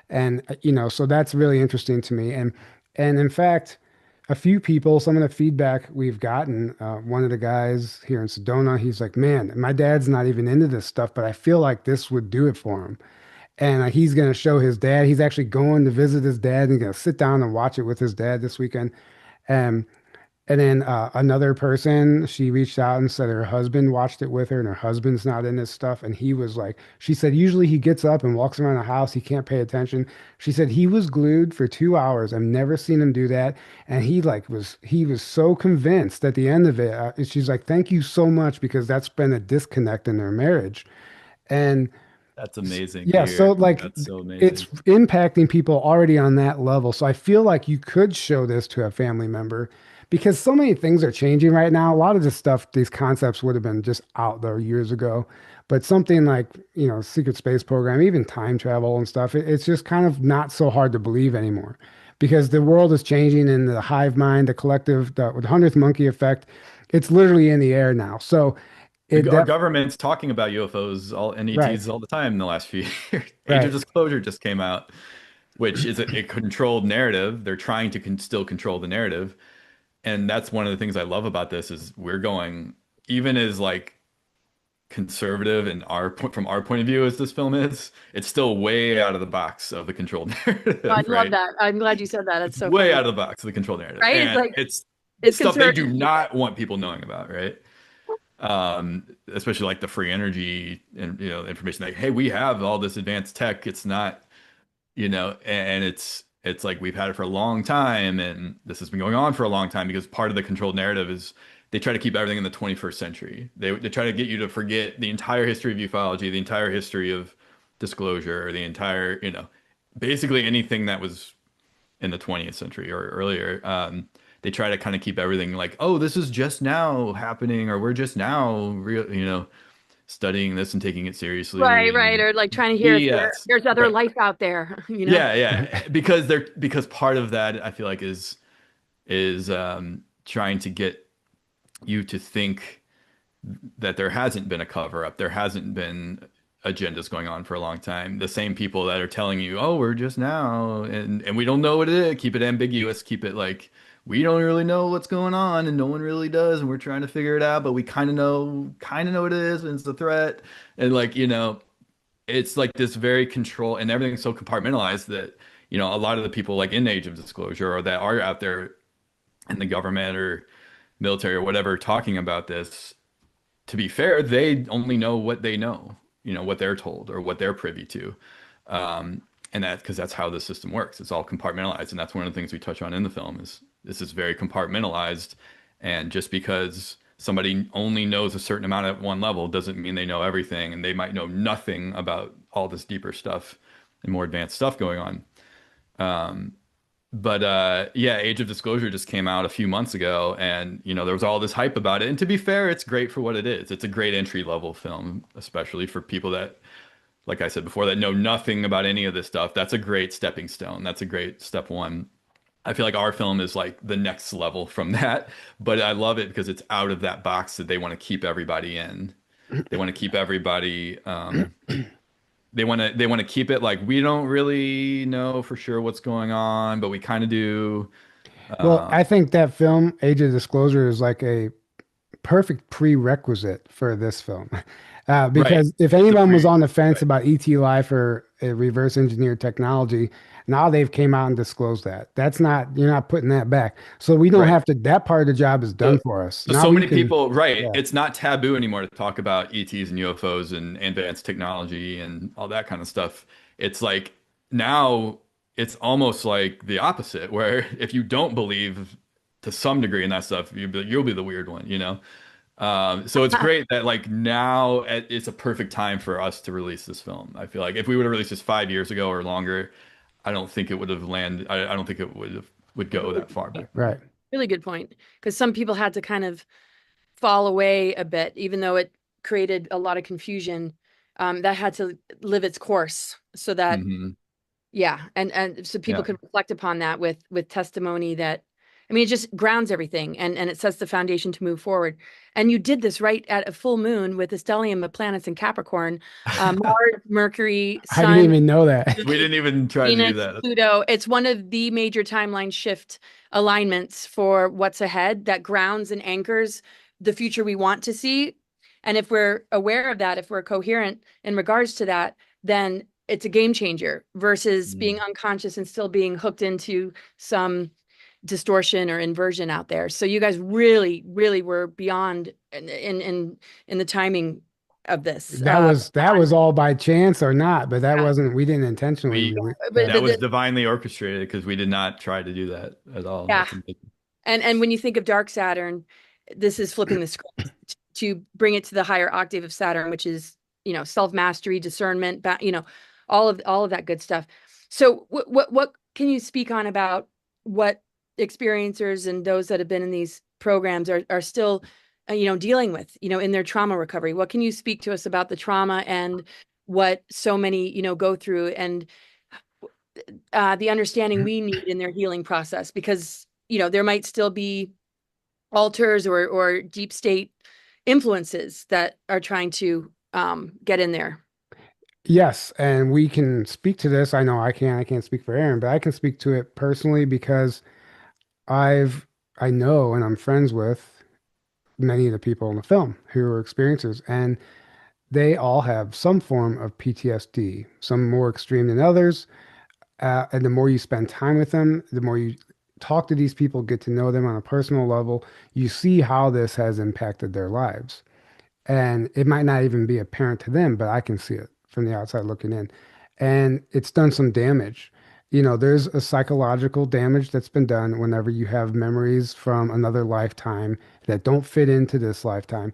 And so that's really interesting to me. And in fact, a few people, some of the feedback we've gotten, one of the guys here in Sedona, he's like, man, my dad's not even into this stuff, but I feel like this would do it for him. And he's going to show his dad. He's actually going to visit his dad and going to sit down and watch it with his dad this weekend. And and then another person, she reached out and said her husband watched it with her, and her husband's not in this stuff. And he was like, she said, usually he gets up and walks around the house. He can't pay attention. She said he was glued for 2 hours. I've never seen him do that. And he was so convinced at the end of it. She's like, thank you so much because that's been a disconnect in their marriage. And That's amazing to yeah, so hear. like That's so it's amazing. impacting people already on that level. So I feel like you could show this to a family member because so many things are changing right now. A lot of this stuff, these concepts would have been just out there years ago. But something like, secret space program, even time travel and stuff, it's just kind of not so hard to believe anymore because the world is changing and the hive mind, the collective, the 100th monkey effect, it's literally in the air now. So it Our that government's talking about UFOs, all right, NETs all the time in the last few years. Age of right. Disclosure just came out, which is a controlled narrative. They're trying to still control the narrative. And that's one of the things I love about this is we're going, even as like conservative and from our point of view as this film is, it's still way out of the box of the controlled I narrative, love right? that. I'm glad you said that. That's It's so way funny, out of the box of the controlled narrative. right? It's And like it's it's stuff they conservative. do not want people knowing about, right? Especially like the free energy and information like, hey, we have all this advanced tech. It's not, and it's like we've had it for a long time, and this has been going on for a long time because part of the controlled narrative is they try to keep everything in the 21st century. They try to get you to forget the entire history of ufology, the entire history of disclosure, the entire, basically anything that was in the 20th century or earlier. They try to kind of keep everything like, oh, this is just now happening, or we're just now real, studying this and taking it Right, seriously. right. And Or like trying to hear if BS, there's other right? life out there, you know? Yeah, yeah. Because part of that I feel like is trying to get you to think that there hasn't been a cover up, there hasn't been agendas going on for a long time. The same people that are telling you, "Oh, we're just now," and we don't know what it is. Keep it ambiguous. Keep it like we don't really know what's going on, and no one really does, and we're trying to figure it out, but we kind of know what it is, and it's a threat, and like it's like this very control, and everything's so compartmentalized that a lot of the people like in Age of Disclosure or that are out there in the government or military or whatever talking about this, to be fair, they only know what they know, what they're told or what they're privy to. And that because that's how the system works. It's all compartmentalized. And that's one of the things we touch on in the film is this is very compartmentalized. And just because somebody only knows a certain amount at one level doesn't mean they know everything. And they might know nothing about all this deeper stuff and more advanced stuff going on. But yeah, Age of Disclosure just came out a few months ago, and there was all this hype about it. And to be fair, it's great for what it is. It's a great entry level film, especially for people that, like I said before, that know nothing about any of this stuff. That's a great stepping stone. That's a great step one. I feel like our film is like the next level from that, but I love it because it's out of that box that they want to keep everybody in. They want to keep everybody. They want to keep it like we don't really know for sure what's going on, but we kind of do. Well, Uh, I think that film, Age of Disclosure, is like a perfect prerequisite for this film. Right. Because if It's a anyone was pre on the fence right. about ET life or reverse engineered technology, now they've came out and disclosed that. That's not, you're not putting that back. So we don't Right. have to, that part of the job is done So, for us. so Now so we many can, people, right? yeah, It's not taboo anymore to talk about ETs and UFOs and advanced technology and all that kind of stuff. It's like now it's almost like the opposite, where if you don't believe to some degree in that stuff, you'll be the weird one, you know? So it's great that like now it's a perfect time for us to release this film. I feel like if we would have released this 5 years ago or longer, I don't think it would have landed. I don't think it would go Really that good far point. back then. right. Really good point. Because some people had to kind of fall away a bit, even though it created a lot of confusion. That had to live its course so that Hmm. yeah, and so people Yeah. can reflect upon that with testimony that I mean it just grounds everything and it sets the foundation to move forward. And you did this right at a full moon with the stellium of planets in Capricorn, Mars, Mercury, I didn't Sun, even know that. We didn't even try to do Venus, that. Pluto. It's one of the major timeline shift alignments for what's ahead that grounds and anchors the future we want to see. And if we're aware of that, if we're coherent in regards to that, then it's a game changer versus being Mm. unconscious and still being hooked into some distortion or inversion out there. So you guys really, really were beyond in the timing of this. That was all by chance or not, but that Yeah, wasn't, we didn't intentionally. We but That was the divinely orchestrated because we did not try to do that at all. yeah, That's amazing. and when you think of dark Saturn, this is flipping the script to bring it to the higher octave of Saturn, which is, self-mastery, discernment, all of that good stuff. So what can you speak on about what experiencers and those that have been in these programs are still dealing with, in their trauma recovery? What can you speak to us about the trauma and what so many, go through and the understanding we need in their healing process? Because there might still be alters or deep state influences that are trying to get in there. Yes, and we can speak to this. I know I can't speak for Aaron, but I can speak to it personally because I've, I know and I'm friends with many of the people in the film who are experiencers, and they all have some form of PTSD, some more extreme than others. And the more you spend time with them, the more you talk to these people, get to know them on a personal level, you see how this has impacted their lives. And it might not even be apparent to them, but I can see it from the outside looking in. And it's done some damage. There's a psychological damage that's been done whenever you have memories from another lifetime that don't fit into this lifetime.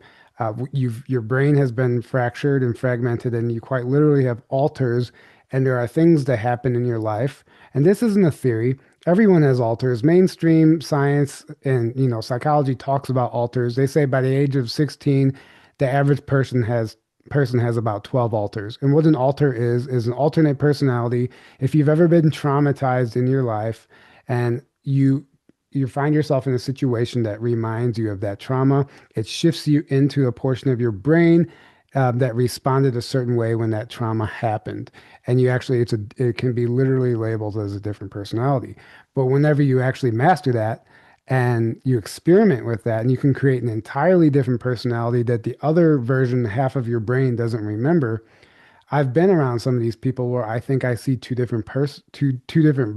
Your brain has been fractured and fragmented, and you quite literally have alters. And there are things that happen in your life. And this isn't a theory. Everyone has alters. Mainstream science and psychology talks about alters. They say by the age of 16, the average person has about 12 alters. And what an alter is an alternate personality. If you've ever been traumatized in your life and you find yourself in a situation that reminds you of that trauma, it shifts you into a portion of your brain that responded a certain way when that trauma happened. And you actually, it can be literally labeled as a different personality. But whenever you actually master that, and you experiment with that and you can create an entirely different personality that the other version half of your brain doesn't remember. I've been around some of these people where I think I see two different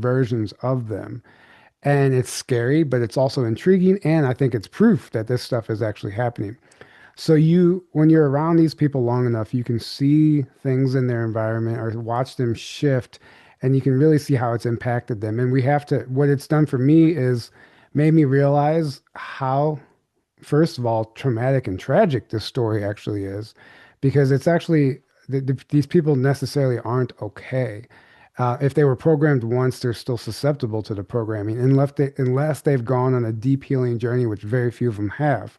versions of them, and it's scary, but it's also intriguing, and I think it's proof that this stuff is actually happening. So when you're around these people long enough, you can see things in their environment or watch them shift, and you can really see how it's impacted them. And what it's done for me is made me realize how, first of all, traumatic and tragic this story actually is, because it's actually these people necessarily aren't okay. If they were programmed once, they're still susceptible to the programming, unless they've gone on a deep healing journey, which very few of them have,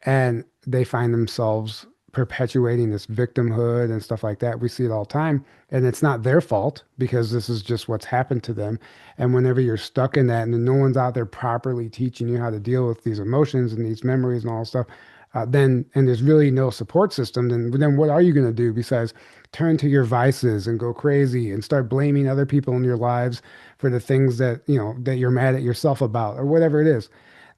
and they find themselves perpetuating this victimhood and stuff like that. We see it all the time, and it's not their fault because this is just what's happened to them. And whenever you're stuck in that and no one's out there properly teaching you how to deal with these emotions and these memories and all that stuff, then and there's really no support system, then what are you going to do besides turn to your vices and go crazy and start blaming other people in your lives for the things that that you're mad at yourself about or whatever it is.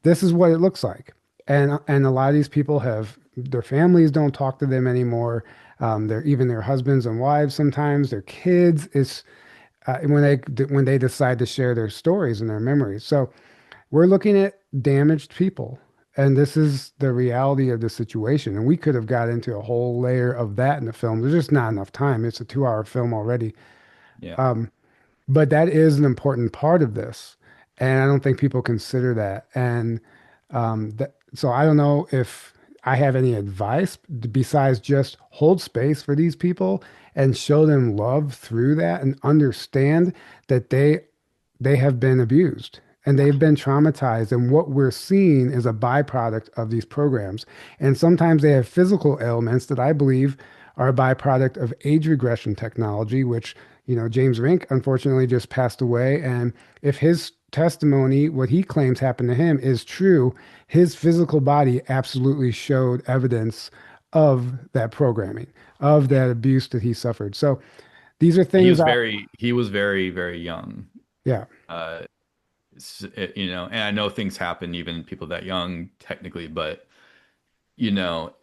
This is what it looks like. And a lot of these people have their families don't talk to them anymore. They're even their husbands and wives sometimes, their kids. It's when they decide to share their stories and their memories. So we're looking at damaged people, and this is the reality of the situation. And we could have got into a whole layer of that in the film. There's just not enough time. It's a 2 hour film already. Yeah. But that is an important part of this, and I don't think people consider that. And so I don't know if I have any advice besides just hold space for these people and show them love through that and understand that they have been abused and they've been traumatized. And what we're seeing is a byproduct of these programs. And sometimes they have physical ailments that I believe are a byproduct of age regression technology, which, James Rink unfortunately just passed away. And if his testimony, what he claims happened to him, is true, his physical body absolutely showed evidence of that programming, of that abuse that he suffered. So these are He things was I, very young. yeah, Uh, and I know things happen even people that young technically, but you know,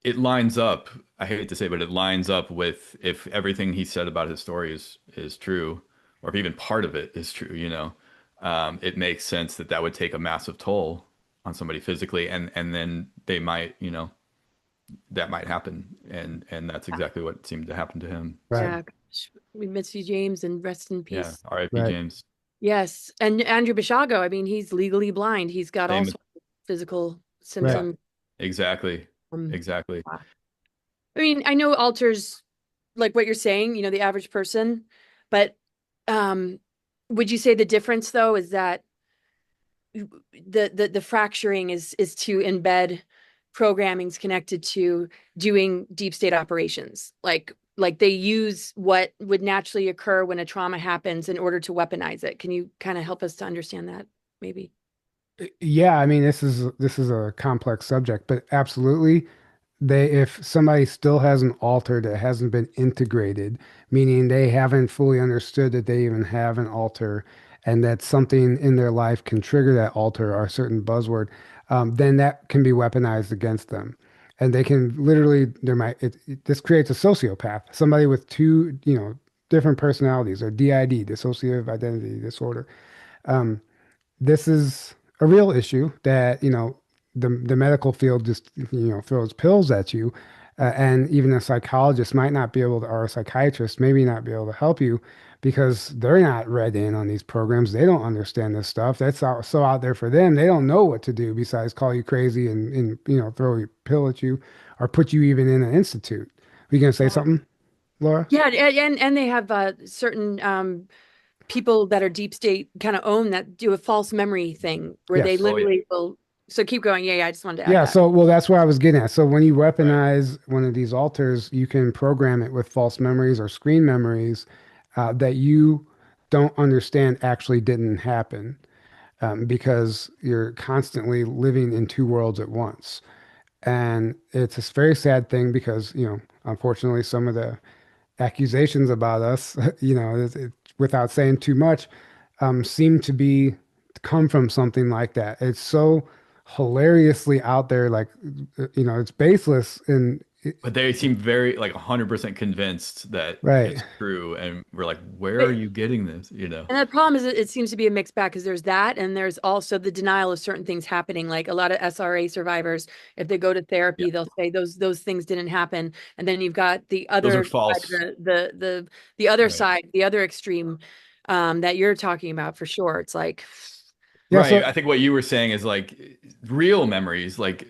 it lines up. I hate to say, but it lines up with if everything he said about his story is true, or if even part of it is true, it makes sense that that would take a massive toll on somebody physically, and then they might, that might happen, and that's exactly what seemed to happen to him. right, So Yeah, gosh, we miss you, James, and rest in yeah, peace. R.I.P. right, James. Yes, and Andrew Bashago, I mean, he's legally blind. He's got all Same. sorts of physical right. Yeah, symptoms. exactly, Um, exactly. wow. I mean, I know alters like what you're saying, the average person, but um, would you say the difference though is that the fracturing is to embed programmings connected to doing deep state operations, like they use what would naturally occur when a trauma happens in order to weaponize it. Can you kind of help us to understand that, maybe? Yeah, I mean, this is a complex subject, but absolutely, if somebody still has an alter that hasn't been integrated, meaning they haven't fully understood that they even have an alter, and that something in their life can trigger that alter or a certain buzzword, then that can be weaponized against them, and they can literally this creates a sociopath, somebody with two, different personalities, or DID, dissociative identity disorder. Um, this is a real issue that, the medical field just, throws pills at you. And even a psychologist might not be able to, or a psychiatrist maybe not be able to help you because they're not read in on these programs. They don't understand this stuff. That's so out there for them. They don't know what to do besides call you crazy and throw a pill at you or put you even in an institute. Were you going to say Yeah. something, Laura? Yeah, and they have certain people that are deep state kind of own that do a false memory thing where they Yes. Oh yeah, literally will. So keep going. Yeah, I just wanted to add Yeah, that. so well, that's where I was getting at. So when you right. weaponize one of these alters, you can program it with false memories or screen memories that you don't understand actually didn't happen because you're constantly living in two worlds at once. And it's a very sad thing because, unfortunately, some of the accusations about us, without saying too much, seem to come from something like that. It's so hilariously out there, like it's baseless and But they seem very like 100% convinced that right. it's true, and we're like, where are But you getting this? You know? and the problem is it seems to be a mixed bag because there's that and there's also the denial of certain things happening. Like a lot of SRA survivors, if they go to Yeah, therapy, they'll say those things didn't happen. And then you've got the those are other side, false. the other Right. side, the other extreme that you're talking about for sure. It's like, Yeah, Right. so I think what you were saying is like real memories, like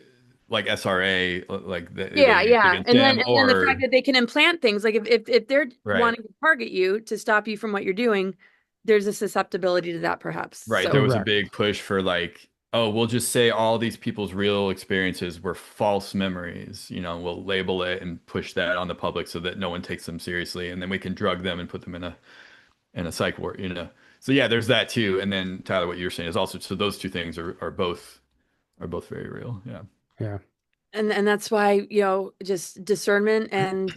SRA, like they yeah, used yeah. against And then them, and then the fact or that they can implant things, like if they're right, wanting to target you to stop you from what you're doing, there's a susceptibility to that perhaps. right. There So was a correct. big push for like, oh, we'll just say all these people's real experiences were false memories. We'll label it and push that on the public so that no one takes them seriously, and then we can drug them and put them in a psych ward. So yeah, there's that too. And then Tyler, what you're saying is also so those two things are both very real. Yeah. Yeah. and that's why, just discernment and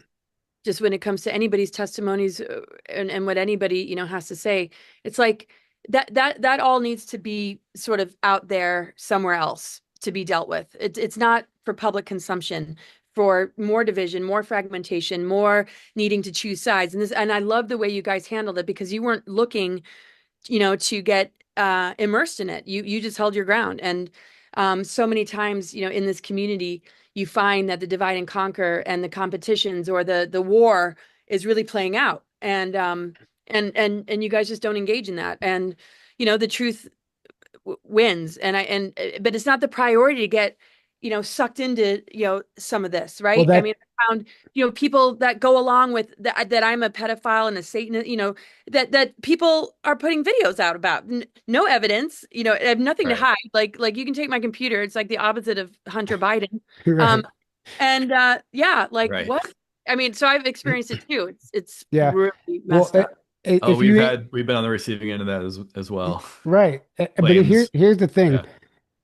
just when it comes to anybody's testimonies and what anybody, has to say, it's like that all needs to be sort of out there somewhere else to be dealt with. It's not for public consumption, for more division, more fragmentation, more needing to choose sides. And I love the way you guys handled it because you weren't looking, to get immersed in it. You just held your ground. And so many times, in this community, you find that the divide and conquer and the competitions or the war is really playing out. And you guys just don't engage in that. And the truth wins. But it's not the priority to get sucked into some of this, Well, right? I that mean, I found people that go along with that I'm a pedophile and a Satanist, that people are putting videos out about no evidence, I have nothing to Right. hide. Like you can take my computer, it's like the opposite of Hunter Biden. um right. and yeah, like Right. what, I mean, so I've experienced it too. It's Yeah. really Well, messed up. Oh, if you we've been on the receiving end of that as well. right, but Flames. here's the thing. Yeah.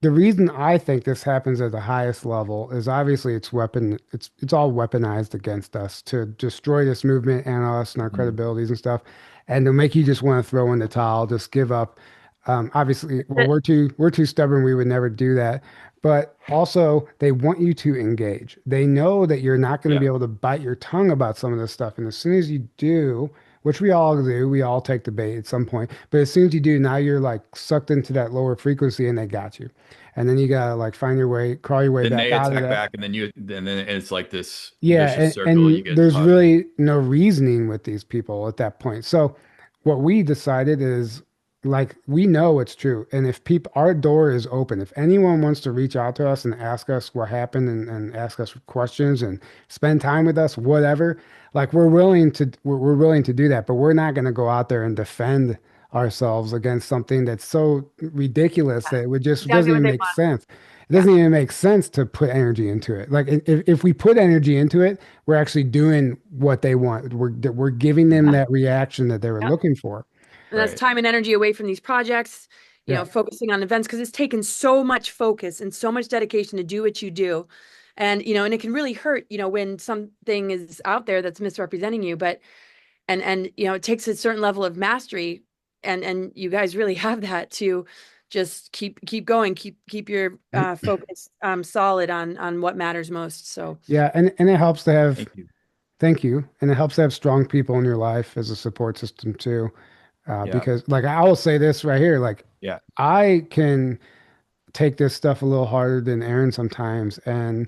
The reason I think this happens at the highest level is obviously it's all weaponized against us to destroy this movement and us and our Mhm. credibilities and stuff, and to make you just want to throw in the towel, just give up. Obviously, well, we're too stubborn. We would never do that. But also, they want you to engage. They know that you're not going to be Yeah. able to bite your tongue about some of this stuff, and as soon as you do, which we all take the bait at some point. But as soon as you do, now you're like sucked into that lower frequency, and they got you. And then you gotta like find your way, crawl your way Then back they out of attack that. back, and then it's like this Yeah, vicious circle. You and get there's caught in. really no reasoning with these people at that point. So what we decided is like we know it's true. And if people our door is open. If anyone wants to reach out to us and ask us what happened and ask us questions and spend time with us, whatever, like we're willing to do that, but we're not gonna go out there and defend ourselves against something that's so ridiculous that it would just Exactly doesn't what even they make want. sense. It Yeah. doesn't even make sense to put energy into it. Like if we put energy into it, we're actually doing what they want. We're giving them Mhm. that reaction that they were Yep. looking for. And that's Right. time and energy away from these projects, Yeah. focusing on events because it's taken so much focus and so much dedication to do what you do. And it can really hurt, when something is out there that's misrepresenting you. But and it takes a certain level of mastery, and you guys really have that to just keep going, keep your focus solid on what matters most. So Yeah, and it helps to have Thank you. thank you, and it helps to have strong people in your life as a support system too. Yeah. Because like I will say this right here, like Yeah. I can take this stuff a little harder than Aaron sometimes, and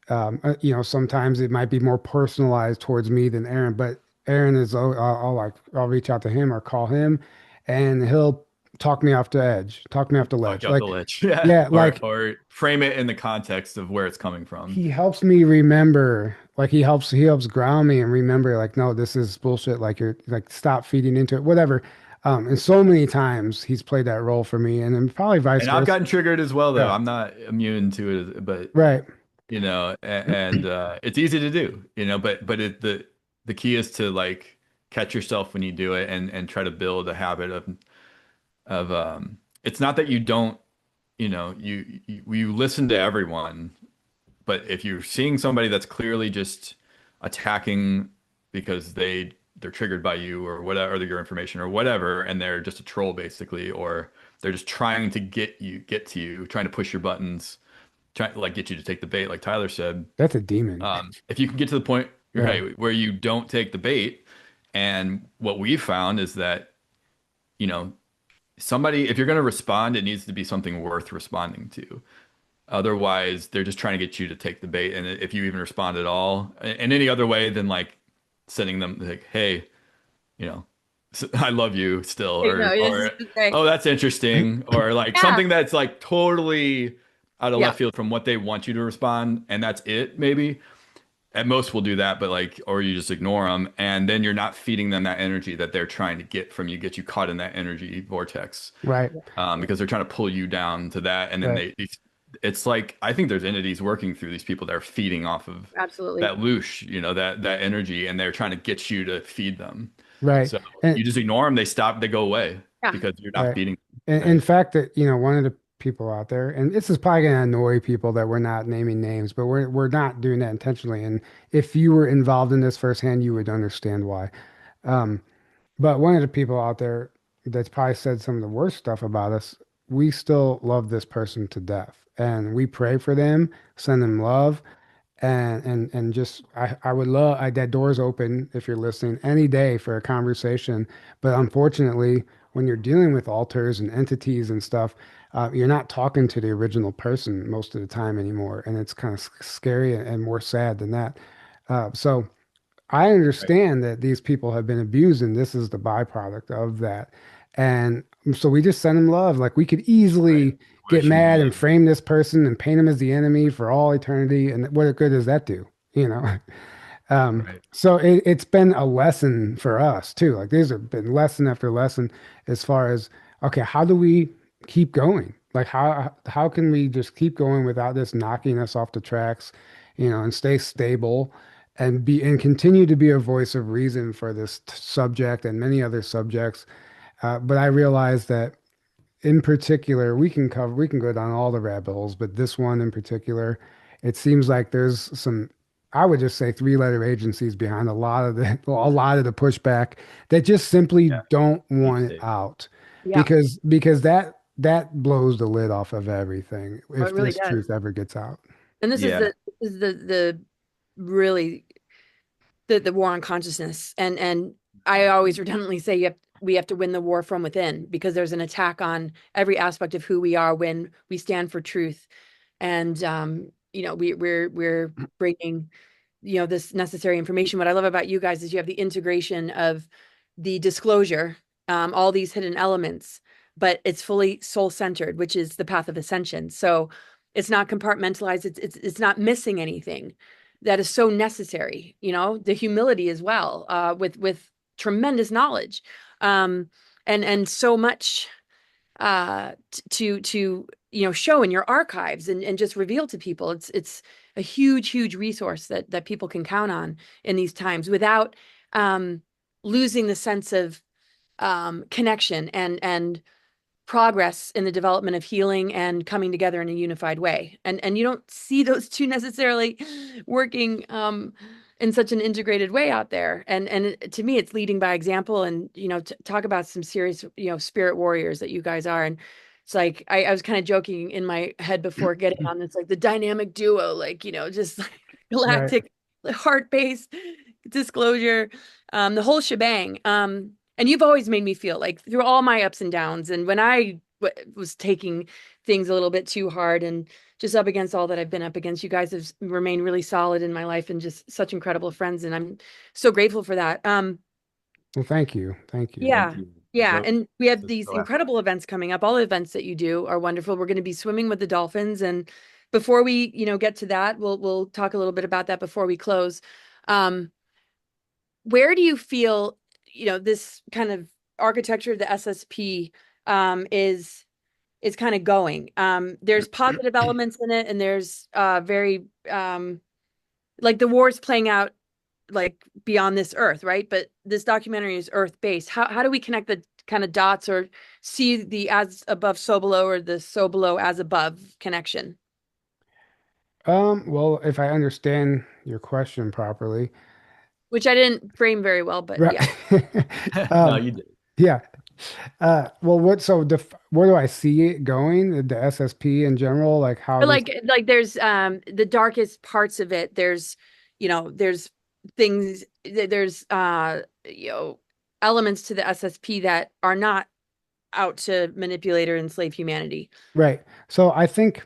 sometimes it might be more personalized towards me than Aaron, but Aaron is, I'll reach out to him or call him and he'll talk me off the Talk ledge. you off the Like, ledge. Yeah. yeah, like Or frame it in the context of where it's coming from. he helps me remember, like he helps ground me and remember, like, no, this is bullshit. Like you're like, stop feeding into it, whatever. And so many times he's played that role for me and then probably vice And I've versa. gotten triggered as well, though. Yeah. I'm not immune to it, but Right. and it's easy to do, but the key is to like catch yourself when you do it and try to build a habit of it's not that you don't, you listen to everyone, but if you're seeing somebody that's clearly just attacking because they're triggered by you or whatever, or your information or whatever, and they're just a troll basically, or they're just trying to get to you, trying to push your buttons, trying to like get you to take the bait, like Tyler said. That's a demon. If you can get to the point, Yeah. right, where you don't take the bait, and what we've found is that, you know, somebody, if you're going to respond, it needs to be something worth responding to. Otherwise, they're just trying to get you to take the bait. And if you even respond at all in any other way than like sending them like, hey, you know, I love you still, it's or just like, oh, that's interesting, or like yeah, something that's like totally out of yeah, left field from what they want you to respond, and that's it, maybe. At most, we'll do that, but like, or you just ignore them, and then you're not feeding them that energy that they're trying to get from you, get you caught in that energy vortex, Right. because they're trying to pull you down to that, and then Right. it's like I think there's entities working through these people that are feeding off of absolutely. that loosh, that energy, and they're trying to get you to feed them. Right. So And you just ignore them, they stop, they go away Yeah. because you're not right. feeding And them. in fact, that one of the people out there, and this is probably going to annoy people that we're not naming names, but we're not doing that intentionally. And if you were involved in this firsthand, you would understand why. Um, but one of the people out there that's probably said some of the worst stuff about us, we still love this person to death. and we pray for them, send them love, and just I would love that door's open if you're listening any day for a conversation. But unfortunately, when you're dealing with alters and entities and stuff, you're not talking to the original person most of the time anymore, and it's kind of scary and more sad than that. So I Right. understand that these people have been abused, and this is the byproduct of that. And so we just send them love. Like we could Right. easily Why get shouldn't mad we? and frame this person and paint him as the enemy for all eternity. And what good does that do? You know? Right. So it's been a lesson for us too. Like these have been lesson after lesson as far as, okay, how do we keep going? Like how can we just keep going without this knocking us off the tracks, and stay stable and continue to be a voice of reason for this subject and many other subjects. But I realize that in particular, we can go down all the rabbit holes, but this one in particular, it seems like there's some, I would just say three-letter agencies behind a lot of the pushback that just simply Yeah. don't Deep want it state. out Yeah, because that blows the lid off of everything oh, if it really this does. truth ever gets out. And Yeah. this is the really the war on consciousness. And I always redundantly say we have to win the war from within because there's an attack on every aspect of who we are when we stand for truth. And we're bringing this necessary information. What I love about you guys is you have the integration of the disclosure, all these hidden elements, but it's fully soul centered, which is the path of ascension. So it's not compartmentalized. It's not missing anything that is so necessary. The humility as well, with tremendous knowledge, and so much to show in your archives and just reveal to people. It's a huge resource that people can count on in these times without um, losing the sense of connection and progress in the development of healing and coming together in a unified way. And you don't see those two necessarily working in such an integrated way out there. And to me, it's leading by example. And talk about some serious spirit warriors that you guys are. And it's like I was kind of joking in my head before getting on. It's like the dynamic duo, like just like Right. galactic, heart-based disclosure, the whole shebang. And you've always made me feel like through all my ups and downs, and when I was taking things a little bit too hard and just up against all that I've been up against, you guys have remained really solid in my life and just such incredible friends. And I'm so grateful for that. Well, thank you. Thank you. Thank Yeah. you. Yeah. So, And we have this is these so happy. incredible events coming up. All the events that you do are wonderful. We're going to be swimming with the dolphins. And before we, get to that, we'll talk a little bit about that before we close. Um, where do you feel, this kind of architecture of the SSP is kind of going? There's positive elements in it, and there's very like the war's playing out like beyond this earth, right? But this documentary is earth based. How do we connect the kind of dots or see the as above so below or the so below as above connection? Well, if I understand your question properly, Which I didn't frame very well, but right. yeah. No, Um, you did. yeah. Well, where do I see it going? The SSP in general, like how But this, like there's the darkest parts of it. There's things there's elements to the SSP that are not out to manipulate or enslave humanity. right. So I think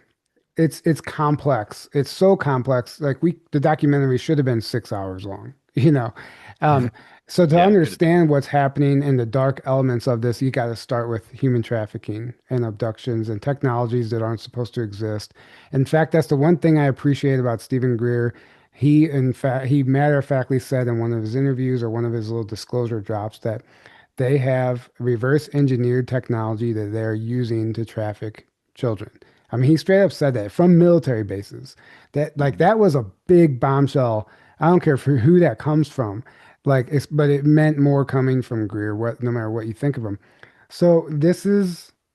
it's complex. It's so complex. Like the documentary should have been 6 hours long, you know. Um, so to Yeah, it could. understand what's happening in the dark elements of this, you got to start with human trafficking and abductions and technologies that aren't supposed to exist. In fact, that's the one thing I appreciate about Stephen Greer. He matter of factly said in one of his interviews or one of his little disclosure drops that they have reverse engineered technology that they're using to traffic children. I mean, he straight up said that from military bases. Mhm. That was a big bombshell. I don't care for who that comes from. But it meant more coming from Greer, no matter what you think of him. So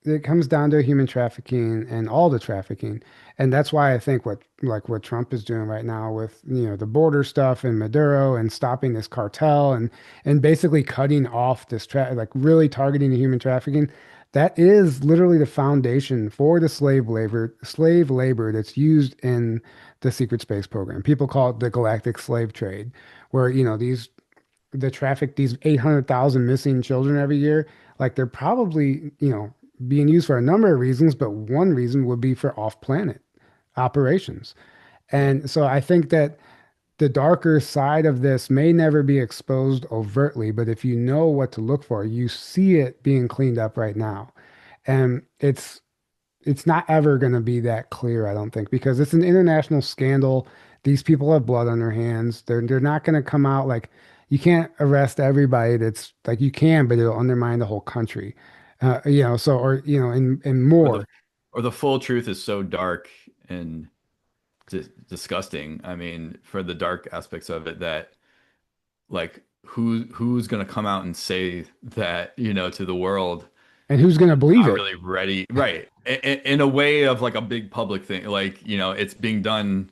it comes down to human trafficking and all the trafficking. And that's why I think what Trump is doing right now with, the border stuff and Maduro and stopping this cartel and basically cutting off like really targeting the human trafficking. that is literally the foundation for the slave labor that's used in the secret space program. People call it the galactic slave trade, where, the traffic, these 800,000 missing children every year, like they're probably, being used for a number of reasons, but one reason would be for off-planet operations. Yeah. And so I think that the darker side of this may never be exposed overtly, but if you know what to look for, you see it being cleaned up right now. And it's not ever going to be that clear, I don't think, because it's an international scandal. These people have blood on their hands. They're not going to come out like you can't arrest everybody. That's like you can, but it'll undermine the whole country. So or and Or more. the full truth is so dark and disgusting. I mean, for the dark aspects of it, that like who's gonna come out and say that, to the world, And who's going to believe not it? really ready, right? In a way of like a big public thing, like, it's being done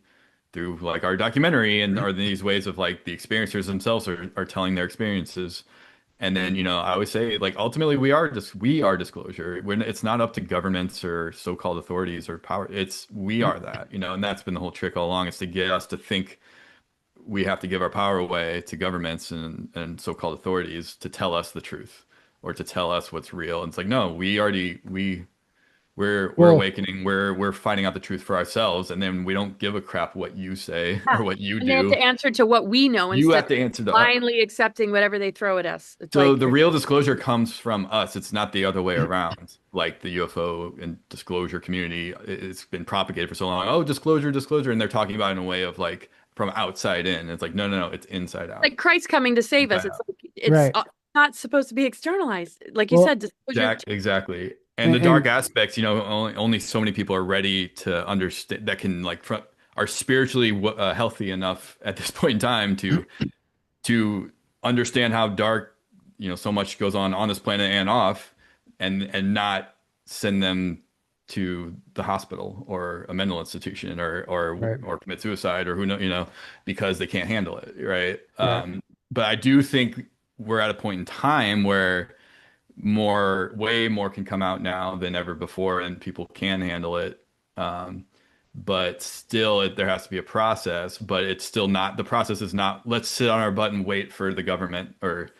through like our documentary and or these ways of like the experiencers themselves are telling their experiences. And then, I always say, like, ultimately, we are disclosure. It's not up to governments or so-called authorities or power. We are that, and that's been the whole trick all along, is to get us to think we have to give our power away to governments and so-called authorities to tell us the truth or to tell us what's real. And it's like, no, we're Well, awakening. We're finding out the truth for ourselves, and then we don't give a crap what you say Yeah. or what you And they have do. to answer to what we know You instead have of to answer to us. blindly accepting whatever they throw at us. It's So like, the real disclosure comes from us. It's not the other way around. Like the UFO and disclosure community, it's been propagated for so long. Oh, disclosure, disclosure, and they're talking about it in a way of like from outside in. It's like, no, no, no, it's inside out. like Christ coming to save us. Inside It's out. like it's right. not supposed to be externalized. Like you Well, said, disclosure. Exactly. And the dark and aspects, only so many people are ready to understand that can like are spiritually healthy enough at this point in time to understand how dark, so much goes on this planet and off, and not send them to the hospital or a mental institution right, or commit suicide or who know, because they can't handle it, right? right, But I do think we're at a point in time where way more can come out now than ever before, and people can handle it. But still, there has to be a process. But it's still not, the process is not, let's sit on our butt and wait for the government or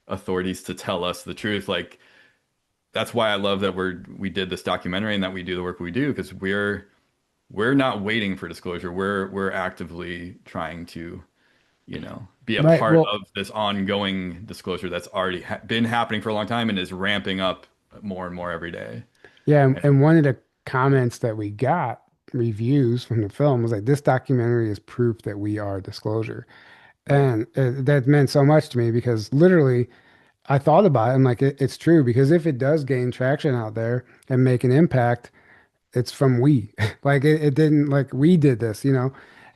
authorities to tell us the truth. Like, that's why I love that we did this documentary and that we do the work we do, because we're not waiting for disclosure. We're actively trying to, be a right. part Well, of this ongoing disclosure that's already been happening for a long time and is ramping up more and more every day. yeah, and And and one of the comments that we got reviews from the film was like, this documentary is proof that we are disclosure. right. And that meant so much to me because literally I thought about it. I'm like, it's true because if it does gain traction out there and make an impact, it's from we. Like it didn't like we did this.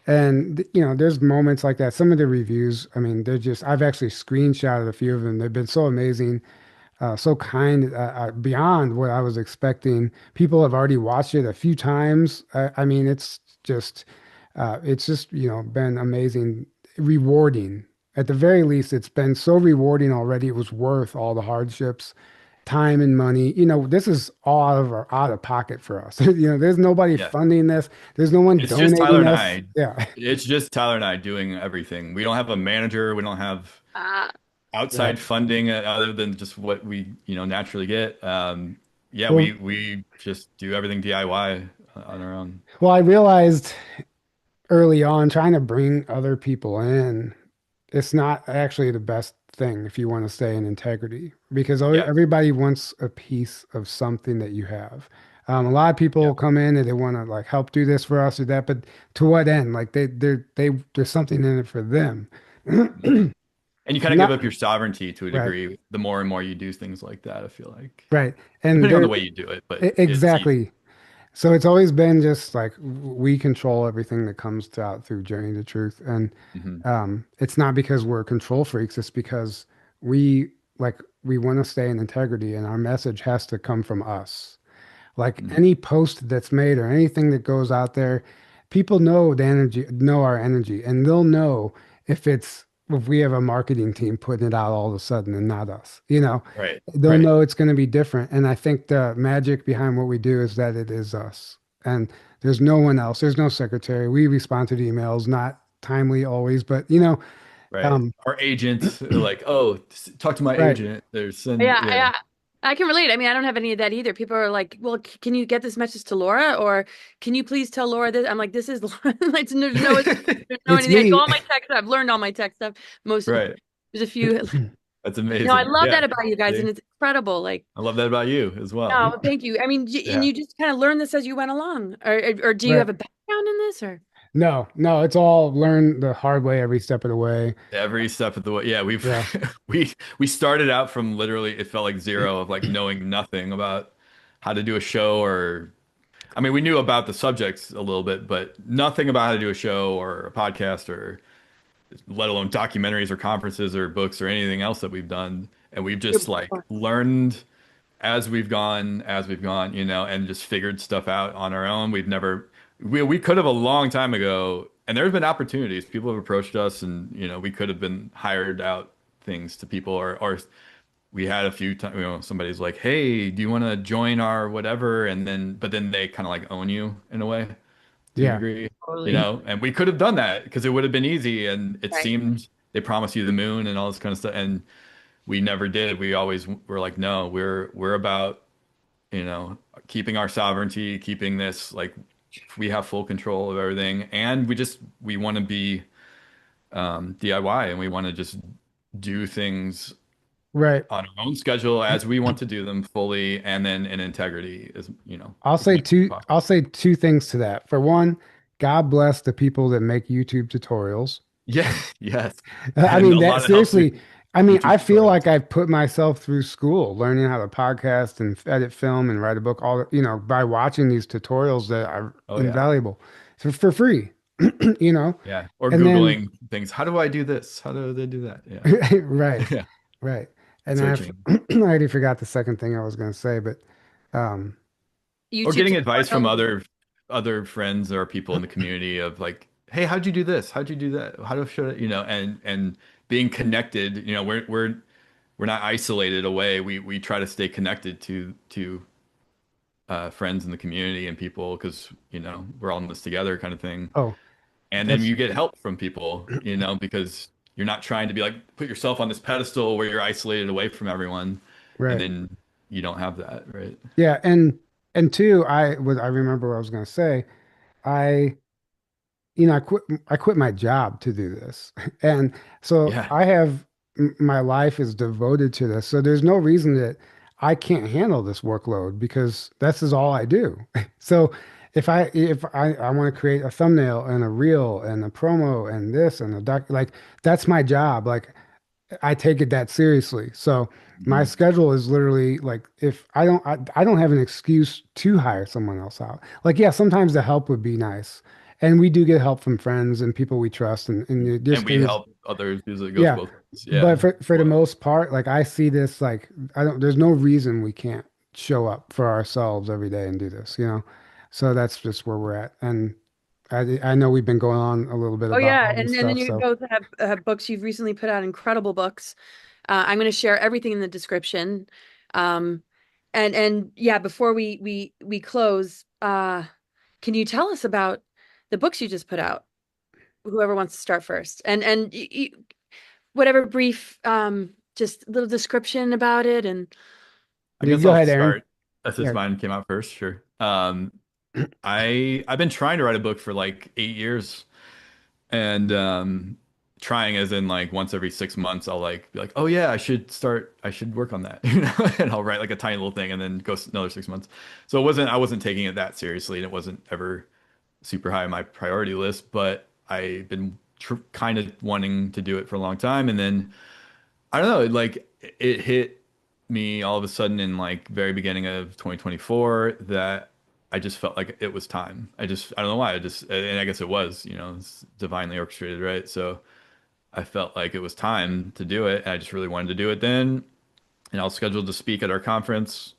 And there's moments like that. Some of the reviews, I mean, I've actually screenshotted a few of them. They've been so amazing, so kind, beyond what I was expecting. People have already watched it a few times. I mean, it's just been amazing, rewarding. At the very least, it's been so rewarding already. It was worth all the hardships, time and money. This is all out of pocket for us. There's nobody Yeah. funding this. There's no one It's just Tyler donating and us. I. Yeah. It's just Tyler and I doing everything. We don't have a manager. We don't have Uh, Right. outside funding other than just what we, naturally get. Yeah, Well, we just do everything DIY on our own. well, I realized early on trying to bring other people in, it's not actually the best thing if you want to stay in integrity because Yeah. everybody wants a piece of something that you have. A lot of Yeah. people come in and they want to like help do this for us or that, but to what end? Like there's something in it for them. And you kind of give Not up your sovereignty to a right, degree the more and more you do things like that, I feel like. right. And Depending on the there way you do it, but it's easy. exactly. So it's always been just like we control everything that comes out through Journey to Truth. And Hmm. it's not because we're control freaks, it's because we we want to stay in integrity and our message has to come from us. Like Hmm. any post that's made or anything that goes out there, people know the energy, know our energy, and they'll know if it's if we have a marketing team putting it out all of a sudden and not us, Right. they'll Right. know it's going to be different. And I think the magic behind what we do is that it is us. And there's no one else. There's no secretary. We respond to the emails, not timely always, but Right. um, Our agent, like, oh, talk to my right. agent. There's send, Yeah, yeah. yeah. I can relate. I mean, I don't have any of that either. People are like, "Well, can you get this message to Laura, or can you please tell Laura this?" I'm like, "This is Laura." Like, there's no It's anything. I do me. all my tech stuff. I've learned all my tech stuff. Most Right. there's a few. That's No, I amazing. love Yeah. that about you guys, and See? it's incredible. Like, I love that about you as well. no, thank you. I mean, and Yeah. you just kind of learn this as you went along, or do you Right. have a background in this, or? No, no, it's all learn the hard way every step of the way. Every step of the way. Yeah, we've Yeah. we started out from literally it felt like zero of like knowing nothing about how to do a show or I mean, we knew about the subjects a little bit, but nothing about how to do a show or a podcast or let alone documentaries or conferences or books or anything else that we've done. And we've just like learned as we've gone, and just figured stuff out on our own. We could have a long time ago, and there's been opportunities. People have approached us, and we could have been hired out things to people, or we had a few times, somebody's like, "Hey, do you want to join our whatever?" But then they kind of like own you in a way to a Yeah. degree, Totally. and we could have done that because it would have been easy, and it Right. seemed they promised you the moon and all this kind of stuff, and we never did. We always were like, no, we're about, keeping our sovereignty, keeping this like we have full control of everything, and we want to be DIY, and we want to just do things Right. on our own schedule as we want to do them fully, and then in integrity I'll as say much as two possible. I'll say two things to that. For one, God bless the people that make YouTube tutorials. Yeah, yes, I and mean a that lot of help through seriously. I mean, YouTube I feel tutorials. like I've put myself through school learning how to podcast and edit film and write a book by watching these tutorials that are Oh yeah, invaluable for free, you know. yeah, or And then Googling things. How do I do this? How do they do that? Yeah, right, yeah, right. And searching. I already forgot the second thing I was going to say, but um Or YouTube getting advice from tutorials. other friends or people in the community of like, hey, how'd you do this? How'd you do that? How do should I, and being connected, we're not isolated away. We try to stay connected to friends in the community and people because we're all in this together kind of thing. oh, And then that's you get help from people, because you're not trying to be like put yourself on this pedestal where you're isolated away from everyone, and right. then you don't have that, right? Yeah, and two, I remember what I was going to say. I I quit my job to do this. And so Yeah. my life is devoted to this. So there's no reason that I can't handle this workload because this is all I do. So if I want to create a thumbnail and a reel and a promo and this and a doc, like that's my job. Like I take it that seriously. So my Mhm. schedule is literally like if I don't have an excuse to hire someone else out. Like yeah, sometimes the help would be nice. And we do get help from friends and people we trust and there's And we things help others because it goes yeah. both ways. But Yeah. for the Well, most part, like I see this like I don't there's no reason we can't show up for ourselves every day and do this. So that's just where we're at. And I know we've been going on a little bit Oh about yeah, all this and then stuff. you So both have books. You've recently put out incredible books. I'm going to share everything in the description. Um, and yeah, before we close, can you tell us about the books you just put out? Whoever wants to start first, and whatever brief, just little description about it, and I you guess go I'll ahead, Aaron. start since Yeah. mine came out first. Sure. I've been trying to write a book for like 8 years, and trying as in like once every 6 months I'll like be like, oh yeah, I should work on that, and I'll write like a tiny little thing and then go another 6 months. So I wasn't taking it that seriously, and it wasn't ever super high on my priority list, but I've been tr kind of wanting to do it for a long time, and then I don't know, like it hit me all of a sudden in like very beginning of 2024 that I just felt like it was time. I don't know why. And I guess it was, it's divinely orchestrated, right? So I felt like it was time to do it, and I just really wanted to do it then. And I was scheduled to speak at our conference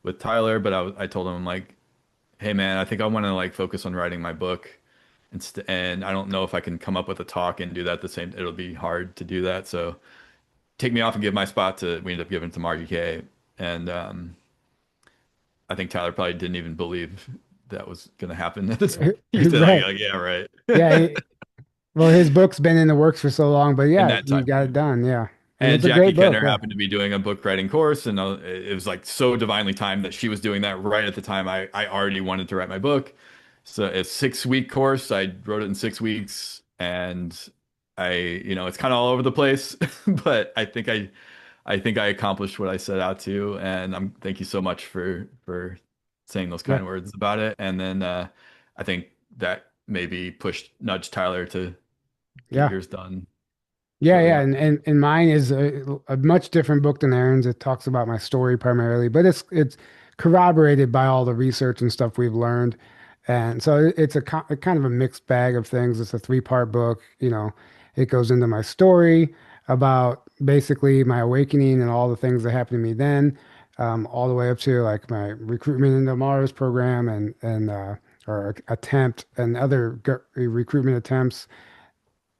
with Tyler, but I told him like, hey man, I think I want to like focus on writing my book And I don't know if I can come up with a talk and do that the same. It'll be hard to do that. So take me off and give my spot to. We ended up giving it to Margie K. And I think Tyler probably didn't even believe that was going to happen at the time. He said Right. like, yeah, right. Yeah. Well, his book's been in the works for so long, but In yeah, that you time got it frame. done. Yeah. And And it's a Jackie great book. Kenner Yeah. happened to be doing a book writing course, and it was like so divinely timed that she was doing that right at the time I already wanted to write my book. So it's 6 week course. I wrote it in 6 weeks, and it's kind of all over the place, but I think I accomplished what I set out to, and thank you so much for saying those Yeah. kind words about it. And then I think that maybe pushed nudge Tyler to get Yeah. yours done Yeah, shortly yeah, after. and mine is a much different book than Aaron's. It talks about my story primarily, but it's corroborated by all the research and stuff we've learned, and so it's a kind of a mixed bag of things. It's a three-part book. It goes into my story about basically my awakening and all the things that happened to me then, all the way up to like my recruitment into Mars program and or attempt and other recruitment attempts.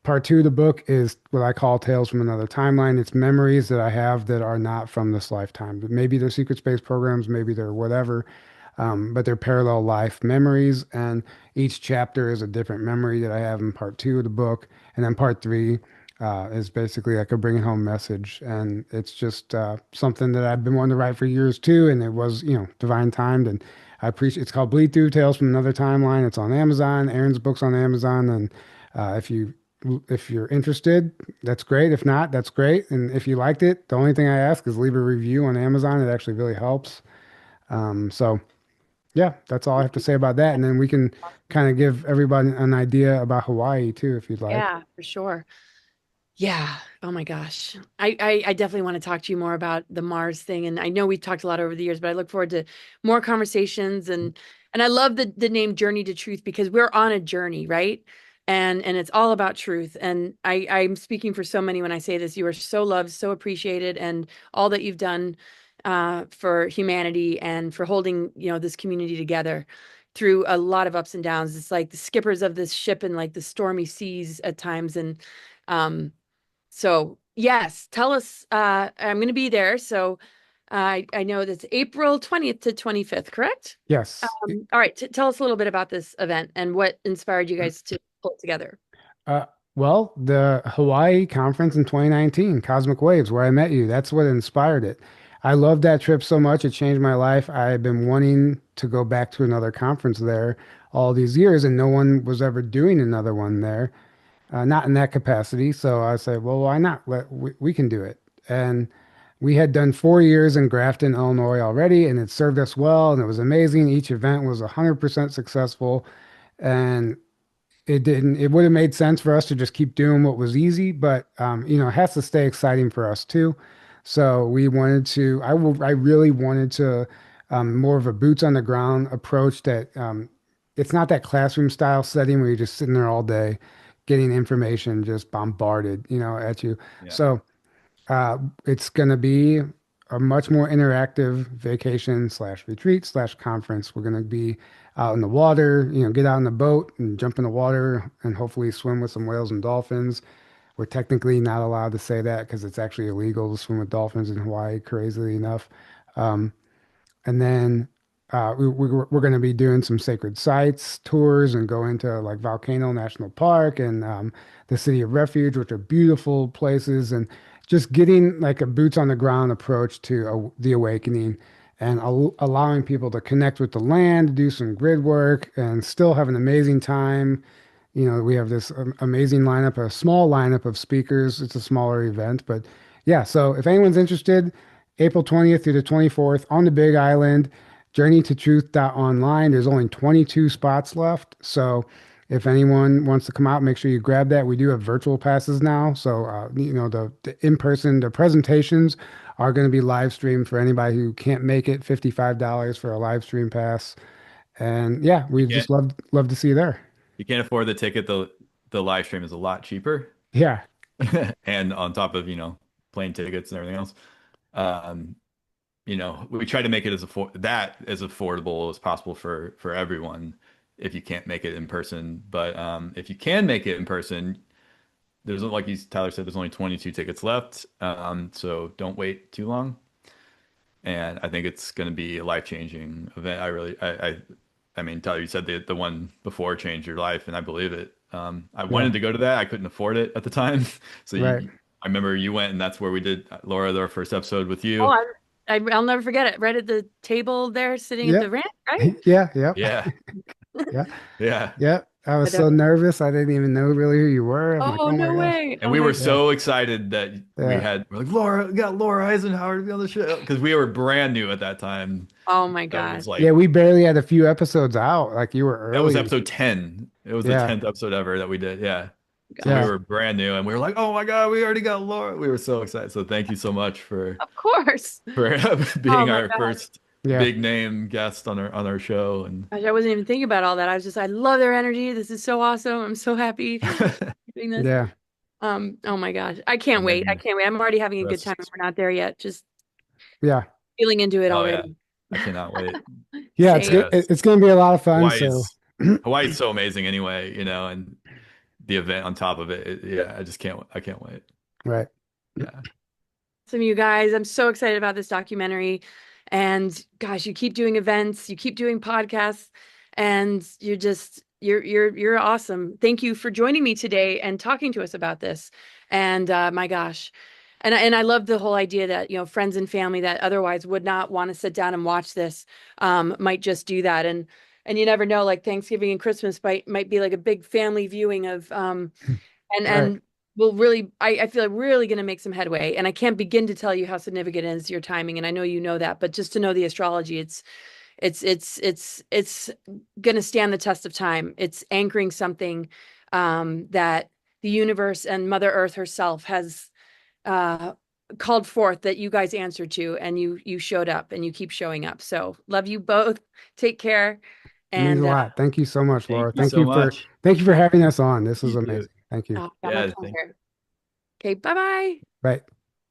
Part two of the book is what I call Tales from Another Timeline. It's memories that I have that are not from this lifetime. Maybe they're secret space programs, maybe they're whatever, but they're parallel life memories. And each chapter is a different memory that I have in part two of the book. And then part three is basically like a bring it home message. And it's just something that I've been wanting to write for years too. And it was, divine timed. And I appreciate it's called Bleed Through Tales from Another Timeline. It's on Amazon. Aaron's book's on Amazon. And if you're interested, that's great. If not, that's great. And if you liked it, the only thing I ask is leave a review on Amazon. It actually really helps. So yeah, that's all I have to say about that. And then we can kind of give everybody an idea about Hawaii too, if you'd like. Yeah, for sure. Yeah. Oh my gosh. I definitely want to talk to you more about the Mars thing. And I know we've talked a lot over the years, but I look forward to more conversations and I love the name Journey to Truth because we're on a journey, right? And it's all about truth. And I'm speaking for so many when I say this. You are so loved, so appreciated, and all that you've done for humanity and for holding, this community together through a lot of ups and downs. It's like the skippers of this ship in like the stormy seas at times. And um so yes, tell us. I'm going to be there. So I know that's April 20th to 25th, correct? Yes. All right. Tell us a little bit about this event and what inspired you guys to pull it together. Uh, well, the Hawaii conference in 2019, Cosmic Waves, where I met you, that's what inspired it. I loved that trip so much. It changed my life. I had been wanting to go back to another conference there all these years, and no one was ever doing another one there. Not in that capacity. So I said, well, why not? We can do it. And we had done 4 years in Grafton, Illinois already, and it served us well, and it was amazing. Each event was 100% successful, and it would have made sense for us to just keep doing what was easy, but it has to stay exciting for us too. So we wanted to, I really wanted to more of a boots on the ground approach that it's not that classroom style setting where you're just sitting there all day getting information just bombarded, at you. Yeah. So it's going to be a much more interactive vacation slash retreat slash conference. We're going to be out in the water, get out in the boat and jump in the water and hopefully swim with some whales and dolphins. We're technically not allowed to say that because it's actually illegal to swim with dolphins in Hawaii, crazily enough. Um, and then we're going to be doing some sacred sites tours and go into like Volcano National Park and the City of Refuge, which are beautiful places, and just getting like a boots on the ground approach to the awakening and allowing people to connect with the land, do some grid work, and still have an amazing time. We have this amazing lineup, a small lineup of speakers. It's a smaller event, but yeah. So if anyone's interested, April 20th through the 24th on the Big Island, Journey to Truth online. There's only 22 spots left. So if anyone wants to come out, make sure you grab that. We do have virtual passes now. So, the in-person, the presentations are going to be live streamed for anybody who can't make it, $55 for a live stream pass. And yeah, You we'd can't just love to see you there. you can't afford the ticket. The live stream is a lot cheaper. Yeah. And on top of, plane tickets and everything else. Um, we try to make it as affordable as possible for everyone. if you can't make it in person. But if you can make it in person, there's like Tyler said, there's only 22 tickets left. So don't wait too long. And I think it's going to be a life-changing event. I mean, Tyler, you said the one before changed your life, and I believe it. I Yeah, wanted to go to that. I couldn't afford it at the time. So right. I remember you went, and that's where we did Laura, our first episode with Oh, you. I'll never forget it. Right at the table there, sitting at the Yep. ranch, right? Yeah, yep. Yeah. Yeah, Yeah. yep. I I was so definitely- nervous. I didn't even know really who you were. I'm like, Oh, oh my no gosh. way. And Oh we my were God. Yeah, so excited that yeah. we're like, Laura, we got Laura Eisenhower to be on the show because we were brand new at that time. Oh my That God. was Yeah, like, we barely had a few episodes out. Like you were that was early. episode 10. It was the Yeah, 10th episode ever that we did. Yeah. So we yeah. Gosh. were brand new and we were like, oh my God, we already got Laura. We were so excited. So thank you so much Of course. for Oh being my our God. first Yeah. big name guest on our show. And Gosh, I wasn't even thinking about all that. I was just, I love their energy. This is so awesome. I'm so happy doing this. Yeah. Oh my gosh. I can't and wait. I then can't wait. I'm already having a the good time. rest, We're not there yet. Just Yeah. feeling into it oh yeah, already. I cannot wait. Yeah, Same. Yes. it's gonna be a lot of fun. So Hawaii's Hawaii's so amazing anyway, and the event on top of it, yeah, I can't wait. right. Yeah. Some of you guys, I'm so excited about this documentary. And gosh, you keep doing events, you keep doing podcasts, and you're awesome. Thank you for joining me today and talking to us about this. And my gosh. And I love the whole idea that, friends and family that otherwise would not want to sit down and watch this might just do that. And you never know, like Thanksgiving and Christmas might be like a big family viewing of Right. and will really I feel like really going to make some headway. And I can't begin to tell you how significant is your timing. And I know you know that, but just to know the astrology, it's going to stand the test of time. It's anchoring something that the universe and Mother Earth herself has uh, called forth that you guys answered to, and you showed up and you keep showing up. So love you both. Take care. It means a And lot. Thank you so much, Thank Laura. you so much. Thank you for having us on. This was You too. amazing. Thank you. oh, my Yeah, thank pleasure. Okay, bye bye. Bye.